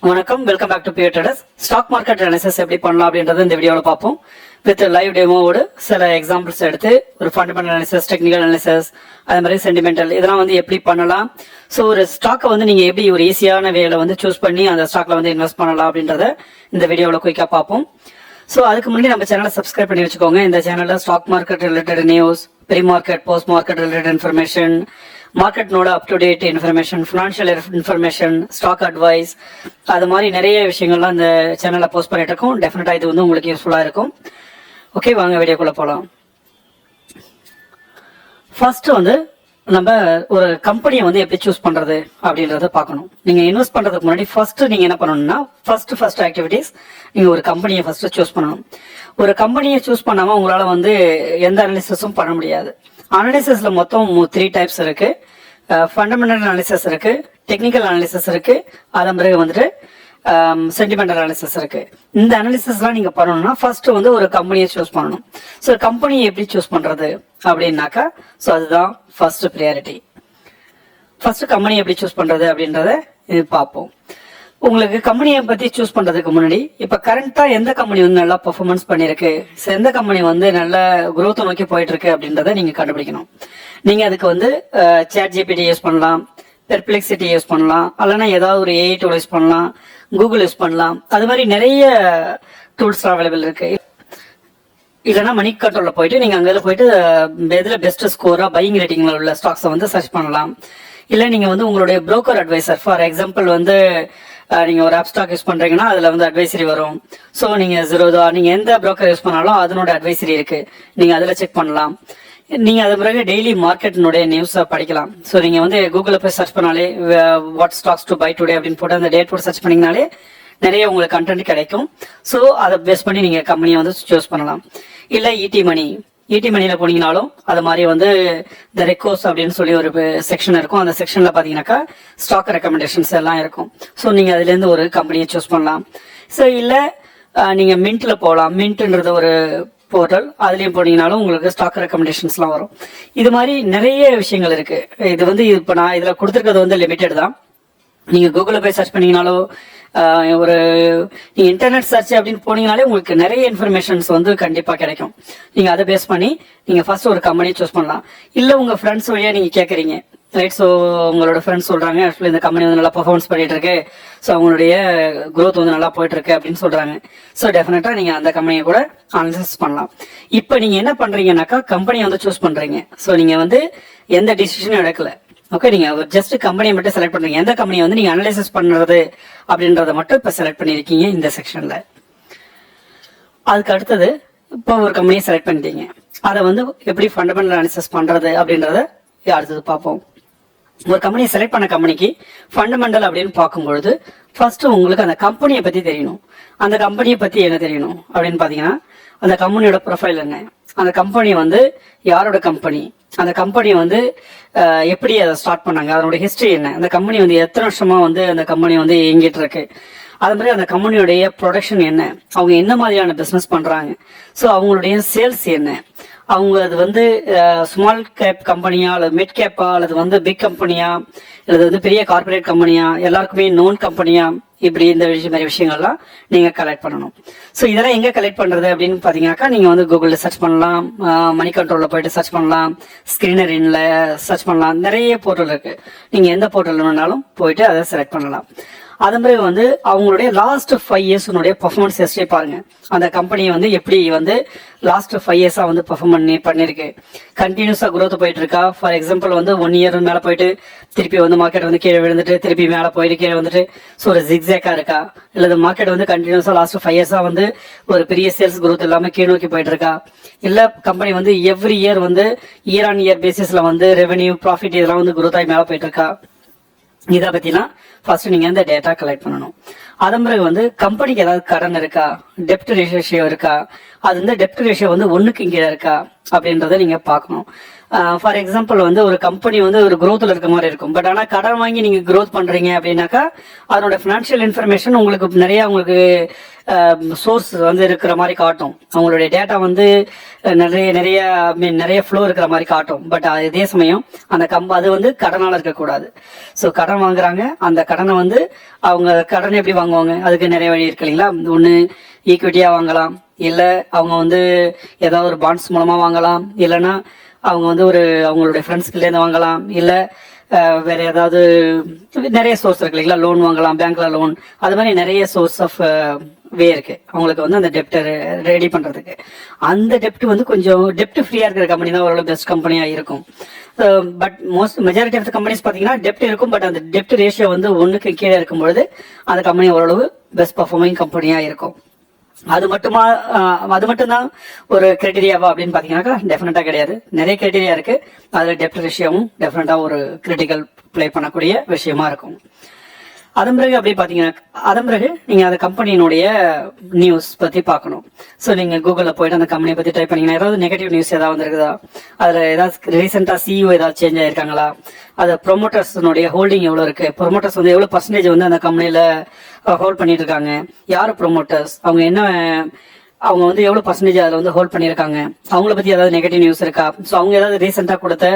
வணக்கம், welcome back to pure traders. Stock market analysis எப்படி பண்ணலாம் அப்படின்றத இந்த வீடியோவில் பார்ப்போம். வித் லைவ் டெமோவோடு சில எக்ஸாம்பிள்ஸ் எடுத்து ஒரு ஃபண்டமெண்டல் அனாலிசிஸ், டெக்னிக்கல் அனாலிசிஸ், அது மாதிரி சென்டிமெண்டல் இதெல்லாம் வந்து எப்படி பண்ணலாம். ஸோ ஒரு ஸ்டாக்கை வந்து நீங்கள் எப்படி ஒரு ஈஸியான வேலை வந்து சூஸ் பண்ணி அந்த ஸ்டாக்ல வந்து இன்வெஸ்ட் பண்ணலாம் அப்படின்றத இந்த வீடியோவில் குயிக்காக பார்ப்போம். ஸோ அதுக்கு முன்னாடி நம்ம சேனலை சப்ஸ்கிரைப் பண்ணி வச்சுக்கோங்க. இந்த சேனலில் stock market related news, pre market, post market related information, மார்க்கெட்னோட up to date information, financial information, stock advice, அது மாதிரி நிறைய விஷயங்கள்லாம் இந்த சேனலில் போஸ்ட் பண்ணிட்டு இருக்கோம். டெஃபினட்டாக இது வந்து உங்களுக்கு யூஸ்ஃபுல்லாக இருக்கும். ஓகே, வாங்க வீடியோக்குள்ளே போகலாம். ஃபர்ஸ்ட் வந்து நம்ம ஒரு கம்பெனியை வந்து எப்படி சூஸ் பண்றது அப்படின்றத பார்க்கணும். நீங்க இன்வெஸ்ட் பண்றதுக்கு முன்னாடி ஃபர்ஸ்ட் நீங்க என்ன பண்ணணும்னா ஃபர்ஸ்ட் ஆக்டிவிட்டிஸ் நீங்க ஒரு கம்பெனியை ஃபர்ஸ்ட் சூஸ் பண்ணணும். ஒரு கம்பெனியை சூஸ் பண்ணாம உங்களால வந்து எந்த அனாலிசிஸும் பண்ண முடியாது. அனாலிசிஸ்ல மொத்தம் 3 டைப்ஸ் இருக்கு. ஃபண்டமெண்டல் அனாலிசிஸ் இருக்கு, டெக்னிக்கல் அனாலிசிஸ் இருக்கு, அதன் பிறகு வந்துட்டு சென்டிமெண்டல் அனாலிசிஸ் இருக்கு. இந்த அனாலிசிஸ்லாம் நீங்க பண்ணணும்னா ஃபர்ஸ்ட் வந்து ஒரு கம்பெனியை சூஸ் பண்ணணும். ஸோ கம்பெனியை எப்படி சூஸ் பண்றது அப்படின்னாக்கா, ஸோ அதுதான் ஃபர்ஸ்ட் ப்ரியாரிட்டி. ஃபர்ஸ்ட் கம்பெனி எப்படி சூஸ் பண்றது அப்படின்றத இது பார்ப்போம். உங்களுக்கு கம்பெனியை பத்தி சூஸ் பண்றதுக்கு முன்னாடி இப்ப கரண்டா எந்த கம்பெனி வந்து நல்லா பெர்ஃபார்மன்ஸ் பண்ணிருக்கு, எந்த கம்பெனி வந்து நல்ல growth நோக்கி போயிட்டு இருக்கு அப்படின்றத நீங்க கண்டுபிடிக்கணும். நீங்க அதுக்கு வந்து சாட் ஜிபிடி யூஸ் பண்ணலாம், பெர்ப்ளெக்சிட்டி யூஸ் பண்ணலாம், அல்லனா ஏதாவது ஒரு ஏஐ டூல் யூஸ் பண்ணலாம், கூகுள் யூஸ் பண்ணலாம். அது மாதிரி நிறைய டூல்ஸ் அவைலபிள் இருக்கு. இல்லைன்னா மணி கண்ட்ரோல்ல போயிட்டு நீங்க அங்கே போயிட்டு எதுல பெஸ்ட் ஸ்கோரா பையிங் ரேட்டிங்ல உள்ள ஸ்டாக்ஸை வந்து சர்ச் பண்ணலாம். இல்லை நீங்க வந்து உங்களுடைய புரோக்கர் அட்வைசர், ஃபார் எக்ஸாம்பிள் வந்து நீங்க ஒரு ஆப் ஸ்டாக் யூஸ் பண்றீங்கன்னா அதுல வந்து அட்வைசரி வரும். ஸோ நீங்க ஜீரோதா நீங்க எந்த புரோக்கர் யூஸ் பண்ணாலும் அதனோட அட்வைசரி இருக்கு, நீங்க அதுல செக் பண்ணலாம். நீங்க அது பிறகு டெய்லி மார்க்கெட்னுடைய நியூஸை படிக்கலாம். ஸோ நீங்க வந்து கூகுளில் போய் சர்ச் பண்ணாலே what stocks to buy today அப்படின்னு போட்டு அந்த டேட் போட்டு சர்ச் பண்ணீங்கனாலே நிறைய உங்களுக்கு கண்டென்ட் கிடைக்கும். ஸோ அதை பேஸ் பண்ணி நீங்க கம்பெனியை வந்து சூஸ் பண்ணலாம். இல்லை இடி மணியில போனீங்கனாலும் அது மாதிரி வந்து த ரெக்கோஸ் அப்படின்னு சொல்லி ஒரு செக்ஷன் இருக்கும். அந்த செக்ஷன்ல பாத்தீங்கன்னாக்கா ஸ்டாக் ரெக்கமெண்டேஷன்ஸ் எல்லாம் இருக்கும். ஸோ நீங்க அதுல இருந்து ஒரு கம்பெனியை சூஸ் பண்ணலாம். ஸோ இல்ல நீங்க மின்ட்ல போகலாம். மின்ட்ன்றது ஒரு போர்ட்டல், அதுலயும் போனீங்கனாலும் உங்களுக்கு ஸ்டாக் ரெக்கமெண்டேஷன்ஸ்லாம் வரும். இது மாதிரி நிறைய விஷயங்கள் இருக்கு. இது வந்து இப்போ நான் இதுல கொடுத்துருக்கிறது வந்து லிமிடெட் தான். நீங்க கூகுளில் போய் சர்ச் பண்ணீங்கனாலோ ஒரு நீங்க இன்டர்நெட் சர்ச் அப்படின்னு போனீங்கனாலே உங்களுக்கு நிறைய இன்ஃபர்மேஷன்ஸ் வந்து கண்டிப்பா கிடைக்கும். நீங்க அதை பேஸ் பண்ணி நீங்க ஃபர்ஸ்ட் ஒரு கம்பெனியை சூஸ் பண்ணலாம். இல்ல உங்க ஃப்ரெண்ட்ஸ் வழியா நீங்க கேட்குறீங்க, ரைட்? ஸோ உங்களோட ஃப்ரெண்ட்ஸ் சொல்றாங்க ஆக்சுவலி இந்த கம்பெனி வந்து நல்லா பர்ஃபார்மன்ஸ் பண்ணிட்டு இருக்கு, ஸோ அவங்களுடைய growth வந்து நல்லா போயிட்டு இருக்கு அப்படின்னு சொல்றாங்க. ஸோ டெஃபினட்டா நீங்க அந்த கம்பெனியை கூட அனாலிசிஸ் பண்ணலாம். இப்போ நீங்க என்ன பண்றீங்கன்னாக்கா கம்பெனியை வந்து சூஸ் பண்றீங்க. ஸோ நீங்க வந்து எந்த டிசிஷனும் எடுக்கல. ஓகே, நீங்க ஜஸ்ட் கம்பெனியை மட்டும் செலக்ட் பண்றீங்க. எந்த கம்பெனியை வந்து நீங்க அனலைசிஸ் பண்றது அப்படின்றத மட்டும் இப்ப செலக்ட் பண்ணிருக்கீங்க இந்த செக்ஷன்ல. அதுக்கு அடுத்தது இப்போ ஒரு கம்பெனியை செலக்ட் பண்ணிட்டீங்க, அதை வந்து எப்படி ஃபண்டமெண்டல் அனாலிசிஸ் பண்றது அப்படின்றத அடுத்தது பார்ப்போம். ஒரு கம்பெனியை செலக்ட் பண்ண கம்பெனிக்கு ஃபண்டமெண்டல் அப்படின்னு பார்க்கும்பொழுது ஃபர்ஸ்ட் உங்களுக்கு அந்த கம்பெனியை பத்தி தெரியணும். அந்த கம்பெனியை பத்தி என்ன தெரியணும் அப்படின்னு பாத்தீங்கன்னா, அந்த கம்பெனியோட ப்ரொஃபைல் என்ன, அந்த கம்பெனி வந்து யாரோட கம்பெனி, அந்த கம்பெனி வந்து எப்படி அதை ஸ்டார்ட் பண்ணாங்க, அதனோட ஹிஸ்டரி என்ன, அந்த கம்பெனி வந்து எத்தனை வருஷமா வந்து அந்த கம்பெனி வந்து இயங்கிட்டு இருக்கு, அது மாதிரி அந்த கம்பெனியோடைய ப்ரொடக்ஷன் என்ன, அவங்க என்ன மாதிரியான பிசினஸ் பண்றாங்க, ஸோ அவங்களுடைய சேல்ஸ் என்ன, அவங்க அது வந்து ஸ்மால் கேப் கம்பெனியா அல்லது மிட் கேப்பா அல்லது வந்து பிக் கம்பெனியா அல்லது வந்து பெரிய கார்பரேட் கம்பெனியா, எல்லாருக்குமே நோன் கம்பெனியா, இப்படி இந்த மாதிரி விஷயங்கள்லாம் நீங்க கலெக்ட் பண்ணணும். ஸோ இதெல்லாம் எங்க கலெக்ட் பண்றது அப்படின்னு பாத்தீங்கன்னாக்கா, நீங்க வந்து கூகுள்ல சர்ச் பண்ணலாம், மணி கண்ட்ரோல்ல போயிட்டு சர்ச் பண்ணலாம், ஸ்கிரீனர் இன்ல சர்ச் பண்ணலாம். நிறைய போர்ட்டல் இருக்கு. நீங்க எந்த போர்ட்டல் வேணாலும் போயிட்டு அதை செலக்ட் பண்ணலாம். அதன் பிறகு வந்து அவங்களுடைய லாஸ்ட் 5 years பெர்ஃபார்மன்ஸ் ஹிஸ்டரி பாருங்க. அந்த கம்பெனியை வந்து எப்படி வந்து லாஸ்ட் 5 years வந்து பெர்ஃபார்ம் பண்ணிருக்கு, கண்டினியூஸா growth போயிட்டு இருக்கா. ஃபார் எக்ஸாம்பிள் வந்து 1 year மேல போயிட்டு திருப்பி வந்து மார்க்கெட் வந்து கீழே விழுந்துட்டு திருப்பி மேல போயிட்டு கீழே வந்துட்டு ஸோ ஒரு ஜிக்ஸேக்கா இருக்கா, இல்ல மார்க்கெட் வந்து கண்டினியூஸா லாஸ்ட் 5 years வந்து ஒரு பெரிய சேல்ஸ் growth இல்லாம கீழ் நோக்கி போயிட்டு இருக்கா, இல்ல கம்பெனி வந்து எவ்ரி இயர் வந்து இயர் ஆன் இயர் பேசிஸ்ல வந்து ரெவென்யூ ப்ராஃபிட் இதெல்லாம் வந்து growth ஆகி மேல போயிட்டு இருக்கா. இதை பத்திலாம் ஃபர்ஸ்ட் நீங்க இந்த டேட்டா கலெக்ட் பண்ணணும். அதன் பிறகு வந்து கம்பெனிக்கு ஏதாவது கடன் இருக்கா, டெப்ட் ரேஷியோ இருக்கா, அது வந்து டெப்ட் ரேஷியோ வந்து 1க்கு கீழே இருக்கா அப்படின்றத நீங்க பார்க்கணும். ஃபார் எக்ஸாம்பிள் வந்து ஒரு கம்பெனி வந்து ஒரு growthல இருக்க மாதிரி இருக்கும். பட் ஆனால் கடன் வாங்கி நீங்க growth பண்றீங்க அப்படின்னாக்கா அதனோட ஃபினான்ஷியல் இன்ஃபர்மேஷன் உங்களுக்கு உங்களுக்கு சோர்ஸ் வந்து இருக்கிற மாதிரி காட்டும். அவங்களுடைய டேட்டா வந்து நிறைய ஃப்ளோ இருக்கிற மாதிரி காட்டும். பட் அதே சமயம் அது வந்து கடனால இருக்கக்கூடாது. ஸோ கடன் வாங்குறாங்க, அந்த கடனை வந்து அவங்க கடன் எப்படி வாங்குவாங்க, அதுக்கு நிறைய வழி இருக்கு இல்லைங்களா. ஒன்று ஈக்விட்டியா வாங்கலாம், இல்லை அவங்க வந்து ஏதாவது ஒரு பாண்ட்ஸ் மூலமா வாங்கலாம், இல்லைன்னா அவங்க வந்து அவங்களுடைய ஃப்ரெண்ட்ஸ்கிட்டேருந்து வாங்கலாம், இல்லை வேற ஏதாவது நிறைய சோர்ஸ் இருக்கு இல்லைங்களா. லோன் வாங்கலாம், பேங்க்ல லோன், அது மாதிரி நிறைய சோர்ஸ் ஆஃப் வே இருக்கு அவங்களுக்கு வந்து அந்த டெப்ட் ரெடி பண்றதுக்கு. அந்த டெப்ட் வந்து கொஞ்சம் டெப்ட் ஃப்ரீயா இருக்கிற கம்பெனி தான் ஓரளவு பெஸ்ட் கம்பெனியா இருக்கும். பட் மெஜாரிட்டி ஆஃப் கம்பெனிஸ் பாத்தீங்கன்னா டெப்ட் இருக்கும், பட் அந்த டெப்ட் ரேஷியோ வந்து 1க்கு கீழே இருக்கும்பொழுது அந்த கம்பெனி ஓரளவு பெஸ்ட் பர்ஃபார்மிங் கம்பெனியா இருக்கும். அது மட்டும்தான் ஒரு கிரைட்டீரியாவா அப்படின்னு பாத்தீங்கன்னாக்கா டெஃபினட்டா கிடையாது. நிறைய கிரைட்டீரியா இருக்கு. அதுல டெப்ட் ரேஷியோவும் டெஃபினட்டா ஒரு கிரிட்டிக்கல் பிளே பண்ணக்கூடிய விஷயமா இருக்கும். அதன் பிறகு நீங்க அந்த கம்பெனியினுடைய நியூஸ் பத்தி பார்க்கணும். ஸோ நீங்க கூகுள்ல போயிட்டு அந்த கம்பெனியை பத்தி டைப் பண்ணீங்கன்னா ஏதாவது நெகட்டிவ் நியூஸ் ஏதாவது வந்திருக்குதா, அதுல ஏதாவது ரீசெண்டா சிஇஓ ஏதாவது சேஞ்ச் ஆயிருக்காங்களா, அது ப்ரொமோட்டர்ஸ்னுடைய ஹோல்டிங் எவ்வளவு இருக்கு, ப்ரொமோட்டர்ஸ் வந்து எவ்வளவு பர்சன்டேஜ் வந்து அந்த கம்பெனியில ஹோல்ட் பண்ணிட்டு இருக்காங்க, யாரு ப்ரொமோட்டர்ஸ், அவங்க வந்து எவ்வளவு பர்சன்டேஜ் அதில் வந்து ஹோல்ட் பண்ணியிருக்காங்க, அவங்கள பத்தி ஏதாவது நெகட்டிவ் நியூஸ் இருக்கா, ஸோ அவங்க ஏதாவது ரீசெண்டா கொடுத்த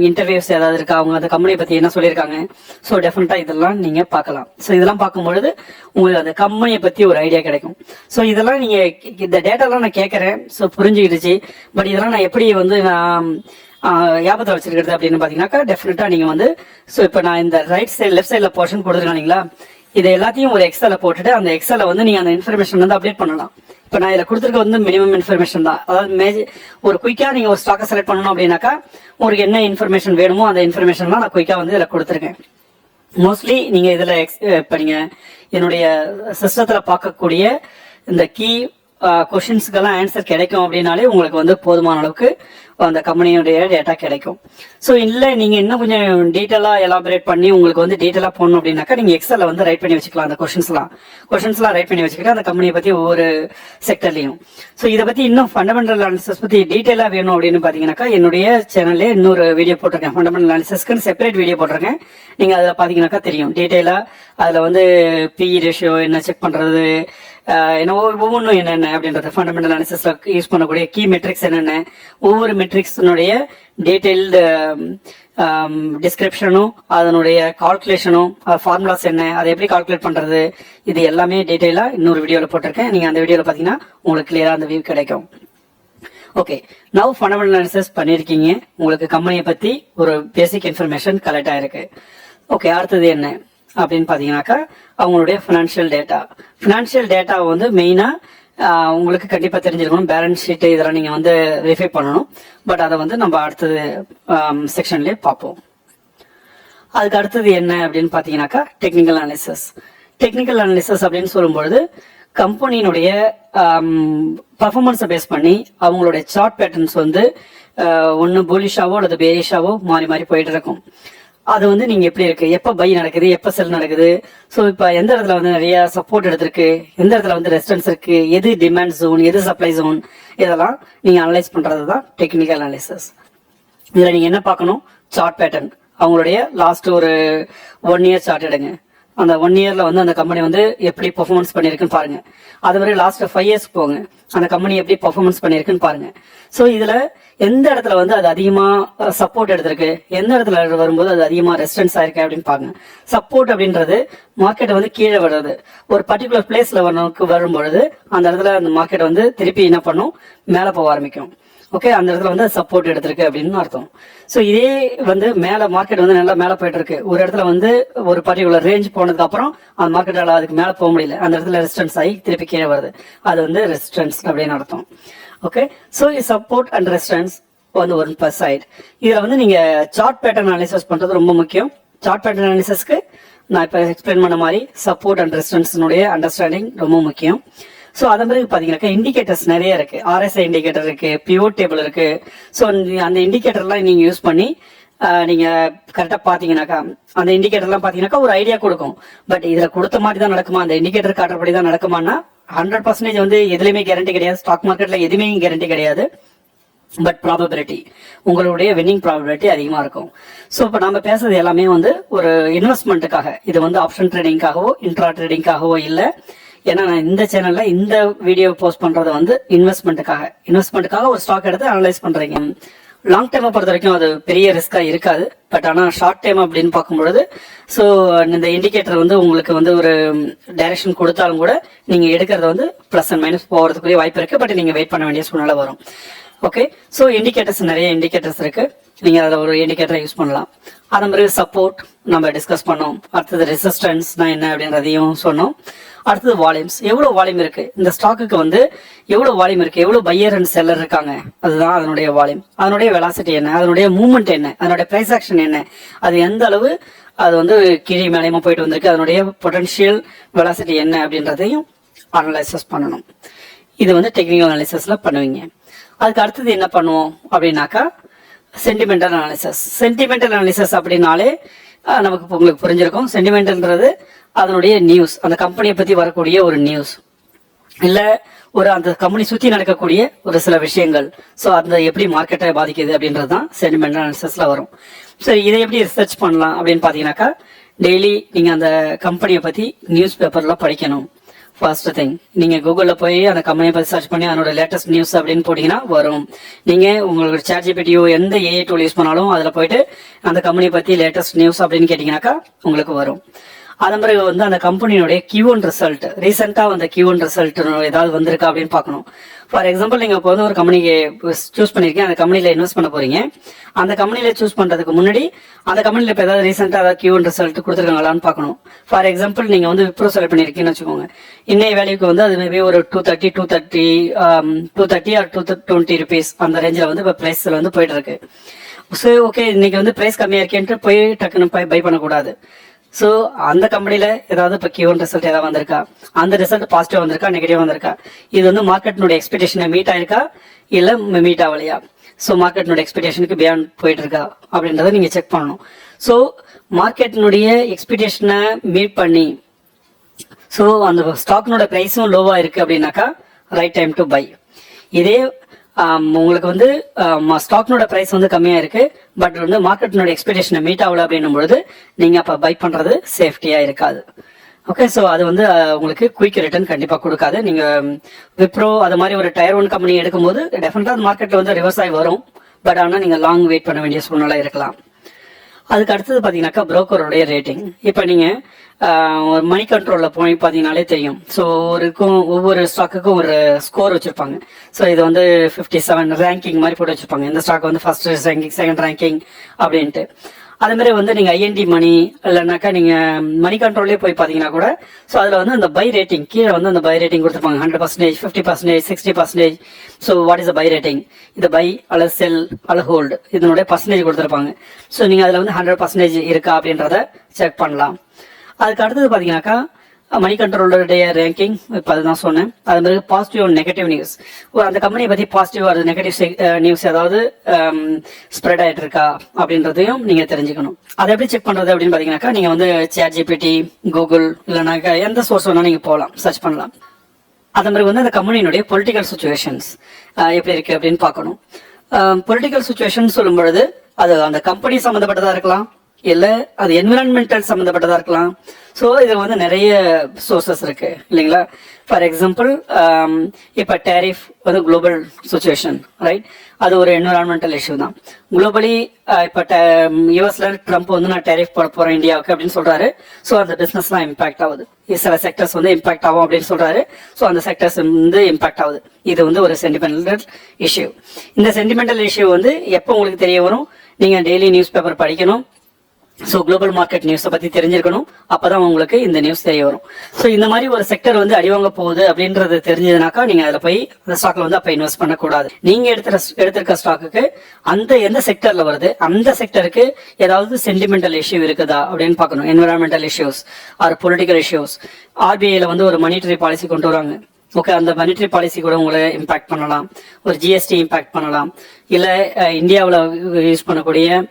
இன்டர்வியூஸ் ஏதாவது இருக்கா, அவங்க அந்த கம்பெனியை பத்தி என்ன சொல்லியிருக்காங்க. ஸோ டெஃபினட்டா இதெல்லாம் நீங்க பார்க்கலாம். ஸோ இதெல்லாம் பார்க்கும்பொழுது உங்களுக்கு அந்த கம்பெனியை பத்தி ஒரு ஐடியா கிடைக்கும். ஸோ இதெல்லாம் நீங்க இந்த டேட்டாலாம் நான் கேட்கறேன், ஸோ புரிஞ்சுக்கிடுச்சு. பட் இதெல்லாம் நான் எப்படி வந்து நான் ஞாபகத்தை வச்சிருக்கிறது அப்படின்னு பாத்தீங்கன்னாக்கா டெஃபினட்டா நீங்க வந்து ஸோ இப்போ நான் இந்த ரைட் சைடு லெஃப்ட் சைட்ல போர்ஷன் கொடுத்துருக்காங்களா, இதை எல்லாத்தையும் ஒரு எக்ஸல போட்டுட்டு அந்த எக்ஸல வந்து நீங்க அந்த இன்ஃபர்மேஷன் வந்து அப்டேட் பண்ணலாம். இப்போ நான் இதில் கொடுத்துருக்க வந்து மினிமம் இன்ஃபர்மேஷன் தான். அதாவது ஒரு குயிக்கா நீங்க ஒரு ஸ்டாக்கை செலக்ட் பண்ணணும் அப்படின்னாக்கா உங்களுக்கு என்ன இன்ஃபர்மேஷன் வேணுமோ அந்த இன்ஃபர்மேஷன் நான் குயிக்கா வந்து இதில் கொடுத்துருக்கேன். மோஸ்ட்லி நீங்க இதுல இப்போ நீங்க என்னுடைய சிஸ்டத்துல பார்க்கக்கூடிய இந்த கீ கொஸ்டின்ஸ்க்கெல்லாம் ஆன்சர் கிடைக்கும் அப்படின்னாலே உங்களுக்கு வந்து போதுமான அளவுக்கு அந்த கம்பெனியுடைய டேட்டா கிடைக்கும். ஸோ இல்லை நீங்க இன்னும் கொஞ்சம் டீட்டெயிலா எலாபரேட் பண்ணி உங்களுக்கு வந்து டீட்டெயிலா போடணும் அப்படின்னாக்கா நீங்க எக்ஸல்ல வந்து ரைட் பண்ணி வச்சுக்கலாம். அந்த கொஸ்டின்ஸ்லாம் ரைட் பண்ணி வச்சுக்கிட்டு அந்த கம்பெனியை பத்தி ஒவ்வொரு செக்டர்லையும். ஸோ இதை பத்தி இன்னும் ஃபண்டமெண்டல் அனாலிசிஸ் பத்தி டீட்டெயிலா வேணும் அப்படின்னு பாத்தீங்கன்னாக்கா என்னுடைய சேனல்ல இன்னொரு வீடியோ போட்டிருக்கேன். ஃபண்டமெண்டல் அனாலிசிஸ்க்கு செப்பரேட் வீடியோ போட்டிருக்கேன். நீங்க அதில் பாத்தீங்கன்னாக்கா தெரியும் டீட்டெயிலா. அதுல வந்து பிஇ ரேஷியோ என்ன செக் பண்றது, என்ன ஒவ்வொன்றும் என்னென்ன அப்படின்றது, ஃபண்டமெண்டல் அனாலிசிஸ்ல யூஸ் பண்ணக்கூடிய கீ மெட்ரிக்ஸ் என்னென்ன, ஒவ்வொரு மெட்ரிக்ஸினுடைய டீடைல்டு டிஸ்கிரிப்ஷனும் அதனுடைய கால்குலேஷனும் ஃபார்முலாஸ் என்ன, அதை எப்படி கால்குலேட் பண்றது, இது எல்லாமே டீடைலா இன்னொரு வீடியோல போட்டிருக்கேன். நீங்க அந்த வீடியோல பாத்தீங்கன்னா உங்களுக்கு கிளியரா அந்த வியூ கிடைக்கும். ஓகே, நவ் ஃபண்டமெண்டல் அனாலிசிஸ் பண்ணிருக்கீங்க, உங்களுக்கு கம்பெனியை பத்தி ஒரு பேசிக் இன்ஃபர்மேஷன் கலெக்ட் ஆயிருக்கு. ஓகே, அடுத்தது என்ன அப்படின்னு பாத்தீங்கன்னாக்கா அவங்களுடைய ஃபினான்ஷியல் டேட்டா வந்து மெயினா உங்களுக்கு கண்டிப்பா தெரிஞ்சிருக்கணும். பேலன்ஸ் ஷீட் இதெல்லாம் நீங்க வந்து வெரிஃபை பண்ணணும். பட் அதை வந்து நம்ம அடுத்தது செக்ஷன்லயே பார்ப்போம். அதுக்கு அடுத்தது என்ன அப்படின்னு பாத்தீங்கன்னாக்கா டெக்னிக்கல் அனாலிசிஸ் அப்படின்னு சொல்லும்பொழுது கம்பெனியினுடைய பர்ஃபார்மன்ஸை பேஸ் பண்ணி அவங்களுடைய சார்ட் பேட்டர்ன்ஸ் வந்து ஒன்னு புலிஷாவோ அல்லது பேரிஷாவோ மாறி மாறி போயிட்டு இருக்கும். அது வந்து நீங்க எப்படி இருக்கு, எப்ப பை நடக்குது, எப்ப செல் நடக்குது, ஸோ இப்ப எந்த இடத்துல வந்து நிறைய சப்போர்ட் எடுத்திருக்கு, எந்த இடத்துல வந்து ரெசிஸ்டன்ஸ் இருக்கு, எது டிமாண்ட் ஜோன், எது சப்ளை ஜோன், இதெல்லாம் நீங்க அனலைஸ் பண்றது தான் டெக்னிக்கல் அனாலிசிஸ். இதுல நீங்க என்ன பார்க்கணும், சார்ட் பேட்டர்ன். அவங்களுடைய லாஸ்ட் ஒரு 1 இயர் சார்ட் எடுங்க. அந்த 1 இயர்ல வந்து அந்த கம்பெனி வந்து எப்படி பெர்ஃபார்மன்ஸ் பண்ணிருக்குன்னு பாருங்க. அது மாதிரி லாஸ்ட் 5 இயர்ஸ் போங்க, அந்த கம்பெனி எப்படி பெர்ஃபார்மன்ஸ் பண்ணிருக்குன்னு பாருங்க. ஸோ இதுல எந்த இடத்துல வந்து அது அதிகமா சப்போர்ட் எடுத்திருக்கு, எந்த இடத்துல வரும்போது அது அதிகமா ரெசிஸ்டன்ஸ் ஆயிருக்கு அப்படின்னு பாருங்க. சப்போர்ட் அப்படின்றது மார்க்கெட் வந்து கீழே வர்றது, ஒரு பர்டிகுலர் பிளேஸ்ல வரும்பொழுது அந்த இடத்துல அந்த மார்க்கெட் வந்து திருப்பி என்ன பண்ணும், மேல போக ஆரம்பிக்கும். ஓகே, அந்த இடத்துல வந்து சப்போர்ட் எடுத்திருக்கு அப்படின்னு அர்த்தம். ஸோ இதே வந்து மேல மார்க்கெட் வந்து நல்லா மேல போயிட்டு இருக்கு, ஒரு இடத்துல வந்து ஒரு பர்டிகுலர் ரேஞ்ச் போனதுக்கு அப்புறம் அந்த மார்க்கெட்டால அதுக்கு மேல போக முடியல, அந்த இடத்துல ரெசிஸ்டன்ஸ் ஆகி திருப்பி கீழே வருது, அது வந்து ரெசிஸ்டன்ஸ் அப்படின்னு அர்த்தம். Okay, so support and resistance வந்து ஒரு per side. இதுல வந்து நீங்க சார்ட் பேட்டர்ன் அனாலிசிஸ் பண்றது ரொம்ப முக்கியம். சார்ட் பேட்டர்ன் அனாலிசிஸ்க்கு நான் இப்ப எக்ஸ்பிளைன் பண்ண மாதிரி சப்போர்ட் அண்ட் ரெசிஸ்டன்ஸ்னுடைய அண்டர்ஸ்டாண்டிங் ரொம்ப முக்கியம். ஸோ அதன் பிறகு பாத்தீங்கன்னாக்கா இண்டிகேட்டர்ஸ் நிறைய இருக்கு. RSI இண்டிகேட்டர் இருக்கு, பிவோட் டேபிள் இருக்கு. ஸோ அந்த இண்டிகேட்டர்லாம் நீங்க யூஸ் பண்ணி நீங்க கரெக்டா பாத்தீங்கன்னாக்கா அந்த இண்டிகேட்டர்லாம் பாத்தீங்கன்னாக்கா ஒரு ஐடியா கொடுக்கும். பட் இதுல கொடுத்த மாதிரி தான் நடக்குமா, அந்த இண்டிகேட்டர் காட்டுறபடி தான் நடக்குமான்னா 100% வந்து எதுலையுமே கேரண்டி கிடையாது. ஸ்டாக் மார்க்கெட்ல எதுவுமே கேரண்டி கிடையாது. பட் ப்ராபபிலிட்டி, உங்களுடைய வின்னிங் ப்ராபபிலிட்டி அதிகமாக இருக்கும். ஸோ இப்போ நம்ம பேசுறது எல்லாமே வந்து ஒரு இன்வெஸ்ட்மெண்ட்டுக்காக, இது வந்து ஆப்ஷன் ட்ரேடிங்காகவோ இன்ட்ரா ட்ரேடிங்காகவோ இல்லை. ஏன்னா நான் இந்த சேனல்ல இந்த வீடியோ போஸ்ட் பண்றது வந்து இன்வெஸ்ட்மெண்ட்டுக்காக ஒரு ஸ்டாக் எடுத்து அனலைஸ் பண்றீங்க. லாங் டைமை பொறுத்த வரைக்கும் அது பெரிய ரிஸ்கா இருக்காது. பட் ஆனால் ஷார்ட் டைம் அப்படின்னு பார்க்கும்பொழுது ஸோ இந்த இண்டிகேட்டர் வந்து உங்களுக்கு வந்து ஒரு டைரக்ஷன் கொடுத்தாலும் கூட நீங்க எடுக்கிறது வந்து பிளஸ் அண்ட் மைனஸ் போகிறதுக்குரிய வாய்ப்பு இருக்கு. பட் நீங்க வெயிட் பண்ண வேண்டிய சூழ்நிலை வரும். ஓகே, ஸோ இண்டிகேட்டர்ஸ் நிறைய இண்டிகேட்டர்ஸ் இருக்கு. நீங்க அதில் ஒரு இண்டிகேட்டரை யூஸ் பண்ணலாம். அதே மாதிரி சப்போர்ட் நம்ம டிஸ்கஸ் பண்ணோம். அடுத்தது ரெசிஸ்டன்ஸ்னா என்ன அப்படின்றதையும் சொன்னோம். அடுத்தது வால்யூம்ஸ், எவ்வளவு வால்யூம் இருக்கு இந்த ஸ்டாக்குக்கு, வந்து எவ்வளவு வால்யூம் இருக்கு, எவ்வளவு பையர் அண்ட் செல்லர் இருக்காங்க, அதுதான் அதனுடைய வால்யூம். அதனுடைய வெலாசிட்டி என்ன, அதனுடைய மூவ்மெண்ட் என்ன, அதனுடைய பிரைஸ் ஆக்ஷன் என்ன, அது எந்த அளவு அது வந்து கீழே மேலேயுமா போயிட்டு வந்திருக்கு, அதனுடைய பொட்டன்ஷியல் வெலாசிட்டி என்ன அப்படின்றதையும் அனலைசஸ் பண்ணணும். இது வந்து டெக்னிக்கல் அனாலிசிஸ்ல பண்ணுவீங்க. அதுக்கு அடுத்தது என்ன பண்ணுவோம் அப்படின்னாக்கா சென்டிமெண்டல் அனாலிசிஸ். சென்டிமெண்டல் அனாலிசிஸ் அப்படின்னாலே நமக்கு உங்களுக்கு புரிஞ்சிருக்கும். சென்டிமெண்டல்ன்றது அதனுடைய நியூஸ், அந்த கம்பெனியை பத்தி வரக்கூடிய ஒரு நியூஸ், இல்ல ஒரு அந்த கம்பெனி சுத்தி நடக்கக்கூடிய ஒரு சில விஷயங்கள். ஸோ அந்த எப்படி மார்க்கெட்டை பாதிக்குது அப்படின்றது தான் சென்டிமெண்டல் அனாலிசிஸ்ல வரும். சரி, இதை எப்படி ரிசர்ச் பண்ணலாம் அப்படின்னு பாத்தீங்கன்னாக்கா டெய்லி நீங்க அந்த கம்பெனியை பத்தி நியூஸ் பேப்பர்ல படிக்கணும். ஃபர்ஸ்ட் திங், நீங்க கூகுள்ல போய் அந்த கம்பெனியை பத்தி சர்ச் பண்ணி அதனோட லேட்டஸ்ட் நியூஸ் அப்படின்னு போட்டீங்கன்னா வரும். நீங்க உங்களுக்கு ChatGPT எந்த AI டூல் யூஸ் பண்ணாலும் அதுல போயிட்டு அந்த கம்பெனியை பத்தி லேட்டஸ்ட் நியூஸ் அப்படின்னு கேட்டீங்கன்னாக்கா உங்களுக்கு வரும். அதன் பிறகு வந்து அந்த கம்பெனியோடைய Q1 ரிசல்ட், ரீசெண்டா அந்த Q1 ரிசல்ட் ஏதாவது வந்திருக்கா அப்படின்னு பார்க்கணும். ஃபார் எக்ஸாம்பிள், நீங்க இப்போ வந்து ஒரு கம்பெனிக்கு சூஸ் பண்ணிருக்கீங்க, அந்த கம்பெனில இன்வெஸ்ட் பண்ண போறீங்க. அந்த கம்பெனில சூஸ் பண்றதுக்கு முன்னாடி அந்த கம்பெனில இப்போ ஏதாவது ரீசெண்டா ஏதாவது Q1 ரிசல்ட் கொடுத்துருக்காங்களான்னு பார்க்கணும். ஃபார் எக்ஸாம்பிள், நீங்க வந்து விப்ரோ செலக்ட் பண்ணிருக்கீங்கன்னு வச்சுக்கோங்க. இன்னைய வேல்யூக்கு வந்து அது மேபி ஒரு 230 ஆர் 220 ருபீஸ் அந்த ரேஞ்சில் வந்து இப்போ பிரைஸ்ல வந்து போயிட்டு இருக்கு. ஸோ ஓகே, இன்னைக்கு வந்து பிரைஸ் கம்மியா இருக்கேன்ட்டு போய் டக்குன்னு பை பண்ணக்கூடாது. ஸோ அந்த கம்பெனில ஏதாவது இப்போ Q1 ரிசல்ட் ஏதாவது வந்திருக்கா, அந்த ரிசல்ட் பாசிட்டிவ் வந்திருக்கா, நெகட்டிவ் வந்திருக்கா, இது வந்து மார்க்கெட்டினுடைய எக்ஸ்பெக்டேஷனை மீட் ஆயிருக்கா இல்ல மீட் ஆகலையா, ஸோ மார்க்கெட்டினுடைய எக்ஸ்பெக்டேஷனுக்கு பியாண்ட் போயிட்டு இருக்கா அப்படின்றத நீங்க செக் பண்ணணும். ஸோ மார்க்கெட்டினுடைய எக்ஸ்பெக்டேஷனை மீட் பண்ணி ஸோ அந்த ஸ்டாக்னோட பிரைஸும் லோவா இருக்கு அப்படின்னாக்கா ரைட் டைம் டு பை. இதே உங்களுக்கு வந்து ஸ்டாக்னோட பிரைஸ் வந்து கம்மியா இருக்கு, பட் வந்து மார்க்கெட்டினோட எக்ஸ்பெக்டேஷனை மீட் ஆகல அப்படின்னும் பொழுது நீங்க அப்ப பை பண்றது சேஃப்டியா இருக்காது. ஓகே, ஸோ அது வந்து உங்களுக்கு குயிக் ரிட்டர்ன் கண்டிப்பா கொடுக்காது. நீங்க விப்ரோ அது மாதிரி ஒரு டயர் 1 கம்பெனி எடுக்கும்போது டெஃபினட்டா மார்க்கெட்ல வந்து ரிவர்ஸ் ஆகி வரும். பட் ஆனால் நீங்க லாங் வெயிட் பண்ண வேண்டிய சூழ்நிலை இருக்கலாம். அதுக்கு அடுத்தது பாத்தீங்கன்னாக்கா புரோக்கருடைய ரேட்டிங். இப்ப நீங்க மணி கண்ட்ரோல்ல போய் பாத்தீங்கன்னாலே தெரியும். ஸோ ஒவ்வொரு ஸ்டாக்குக்கும் ஒரு ஸ்கோர் வச்சிருப்பாங்க. ஸோ இது வந்து 57 ரேங்கிங் மாதிரி போட்டு வச்சிருப்பாங்க. இந்த ஸ்டாக் வந்து ஃபர்ஸ்ட் ரேங்கிங், செகண்ட் ரேங்கிங் அப்படின்ட்டு. அதே மாதிரி வந்து நீங்க IND மணி இல்லைனாக்கா நீங்க மணி கண்ட்ரோல்லே போய் பாத்தீங்கன்னா கூட ஸோ அதுல வந்து அந்த பை ரேட்டிங் கீழே வந்து அந்த பை ரேட்டிங் கொடுத்துருப்பாங்க. 100%, 50%, 60%. So what is buy rating, இது பை அல்லது செல் அல்லது ஹோல்டு, இதனுடைய பர்சன்டேஜ் கொடுத்துருப்பாங்க. ஸோ நீங்க அதுல வந்து 100% இருக்கா அப்படின்றத செக் பண்ணலாம். அதுக்கு அடுத்தது பாத்தீங்கன்னாக்கா மணி கண்ட்ரோலருடைய ரேங்கிங் இப்போ அதுதான் சொன்னேன். அது மாதிரி பாசிட்டிவ் அண்ட் நெகட்டிவ் நியூஸ், அந்த கம்பெனியை பத்தி பாசிட்டிவ் அது நெகட்டிவ் நியூஸ் ஏதாவது ஸ்ப்ரெட் ஆயிட்டு இருக்கா அப்படின்றதையும் நீங்க தெரிஞ்சுக்கணும். அதை எப்படி செக் பண்றது அப்படின்னு பாத்தீங்கன்னாக்கா நீங்க வந்து ChatGPT, கூகுள் இல்லைனாக்கா எந்த சோர்ஸ் வேணா நீங்க போகலாம், சர்ச் பண்ணலாம். அதே மாதிரி வந்து அந்த கம்பெனியினுடைய பொலிட்டிக்கல் சுச்சுவேஷன்ஸ் எப்படி இருக்கு அப்படின்னு பார்க்கணும். பொலிட்டிக்கல் சுச்சுவேஷன் சொல்லும் பொழுது அது அந்த கம்பெனி சம்மந்தப்பட்டதா இருக்கலாம், இல்ல அது என்விரான்மெண்டல் சம்பந்தப்பட்டதா இருக்கலாம். ஸோ இதுல வந்து நிறைய சோர்சஸ் இருக்கு இல்லைங்களா. ஃபார் எக்ஸாம்பிள், இப்ப டேரிஃப் வந்து குளோபல் சுச்சுவேஷன், ரைட், அது ஒரு என்விரான்மெண்டல் இஷ்யூ தான். குளோபலி இப்ப யூஎஸ்ல ட்ரம்ப் வந்து நான் டேரிஃப் போட போறேன் இந்தியாவுக்கு அப்படின்னு சொல்றாரு. ஸோ அந்த பிசினஸ்லாம் இம்பாக்ட் ஆகுது, சில செக்டர்ஸ் வந்து இம்பாக்ட் ஆகும் அப்படின்னு சொல்றாரு. ஸோ அந்த செக்டர்ஸ் வந்து இம்பாக்ட் ஆகுது. இது வந்து ஒரு சென்டிமெண்டல் இஷ்யூ. இந்த சென்டிமெண்டல் இஷ்யூ வந்து எப்போ உங்களுக்கு தெரிய வரும், நீங்க டெய்லி நியூஸ் பேப்பர் படிக்கணும். ஸோ குளோபல் மார்க்கெட் நியூஸை பத்தி தெரிஞ்சிருக்கணும். அப்பதான் உங்களுக்கு இந்த நியூஸ் தெரிய வரும். ஸோ இந்த மாதிரி ஒரு செக்டர் வந்து அடிவாங்க போகுது அப்படின்றது தெரிஞ்சதுனாக்கா நீங்க அதுல போய் அந்த ஸ்டாக்ல வந்து அப்ப இன்வெஸ்ட் பண்ணக்கூடாது. நீங்க எடுத்திருக்க ஸ்டாக்குக்கு அந்த எந்த செக்டர்ல வருது, அந்த செக்டருக்கு ஏதாவது சென்டிமெண்டல் இஷ்யூ இருக்குதா அப்படின்னு பார்க்கணும். Environmental issues or political issues. RBIல வந்து ஒரு மானிட்டரி பாலிசி கொண்டு வராங்க. ஓகே, அந்த மானிட்டரி பாலிசி கூட உங்களை இம்பாக்ட் பண்ணலாம். ஒரு GST இம்பாக்ட் பண்ணலாம். இல்ல இந்தியாவில் யூஸ் பண்ணக்கூடிய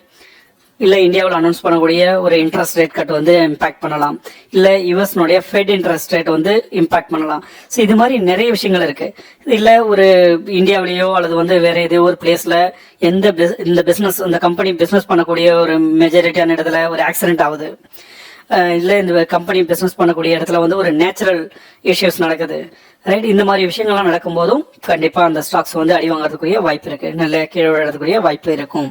இல்லை இந்தியாவில் அனௌன்ஸ் பண்ணக்கூடிய ஒரு இன்ட்ரெஸ்ட் ரேட் கட் வந்து இம்பாக்ட் பண்ணலாம், இல்லை யுஎஸ்னுடைய ஃபெட் இன்ட்ரெஸ்ட் ரேட் வந்து இம்பாக்ட் பண்ணலாம். ஸோ இது மாதிரி நிறைய விஷயங்கள் இருக்கு. இல்லை ஒரு இந்தியாவிலேயோ அல்லது வந்து வேற ஏதோ ஒரு பிளேஸ்ல இந்த பிசினஸ் இந்த கம்பெனி பிசினஸ் பண்ணக்கூடிய ஒரு மெஜாரிட்டியான இடத்துல ஒரு ஆக்சிடென்ட் ஆகுது, இல்லை இந்த கம்பெனி பிசினஸ் பண்ணக்கூடிய இடத்துல வந்து ஒரு நேச்சுரல் இஷ்யூஸ் நடக்குது, ரைட்? இந்த மாதிரி விஷயங்கள்லாம் நடக்கும்போதும் கண்டிப்பா அந்த ஸ்டாக்ஸ் வந்து அடி வாங்குறதுக்குரிய வாய்ப்பு இருக்கு, நல்ல கீழே விழுறதுக்குரிய வாய்ப்பு இருக்கும்.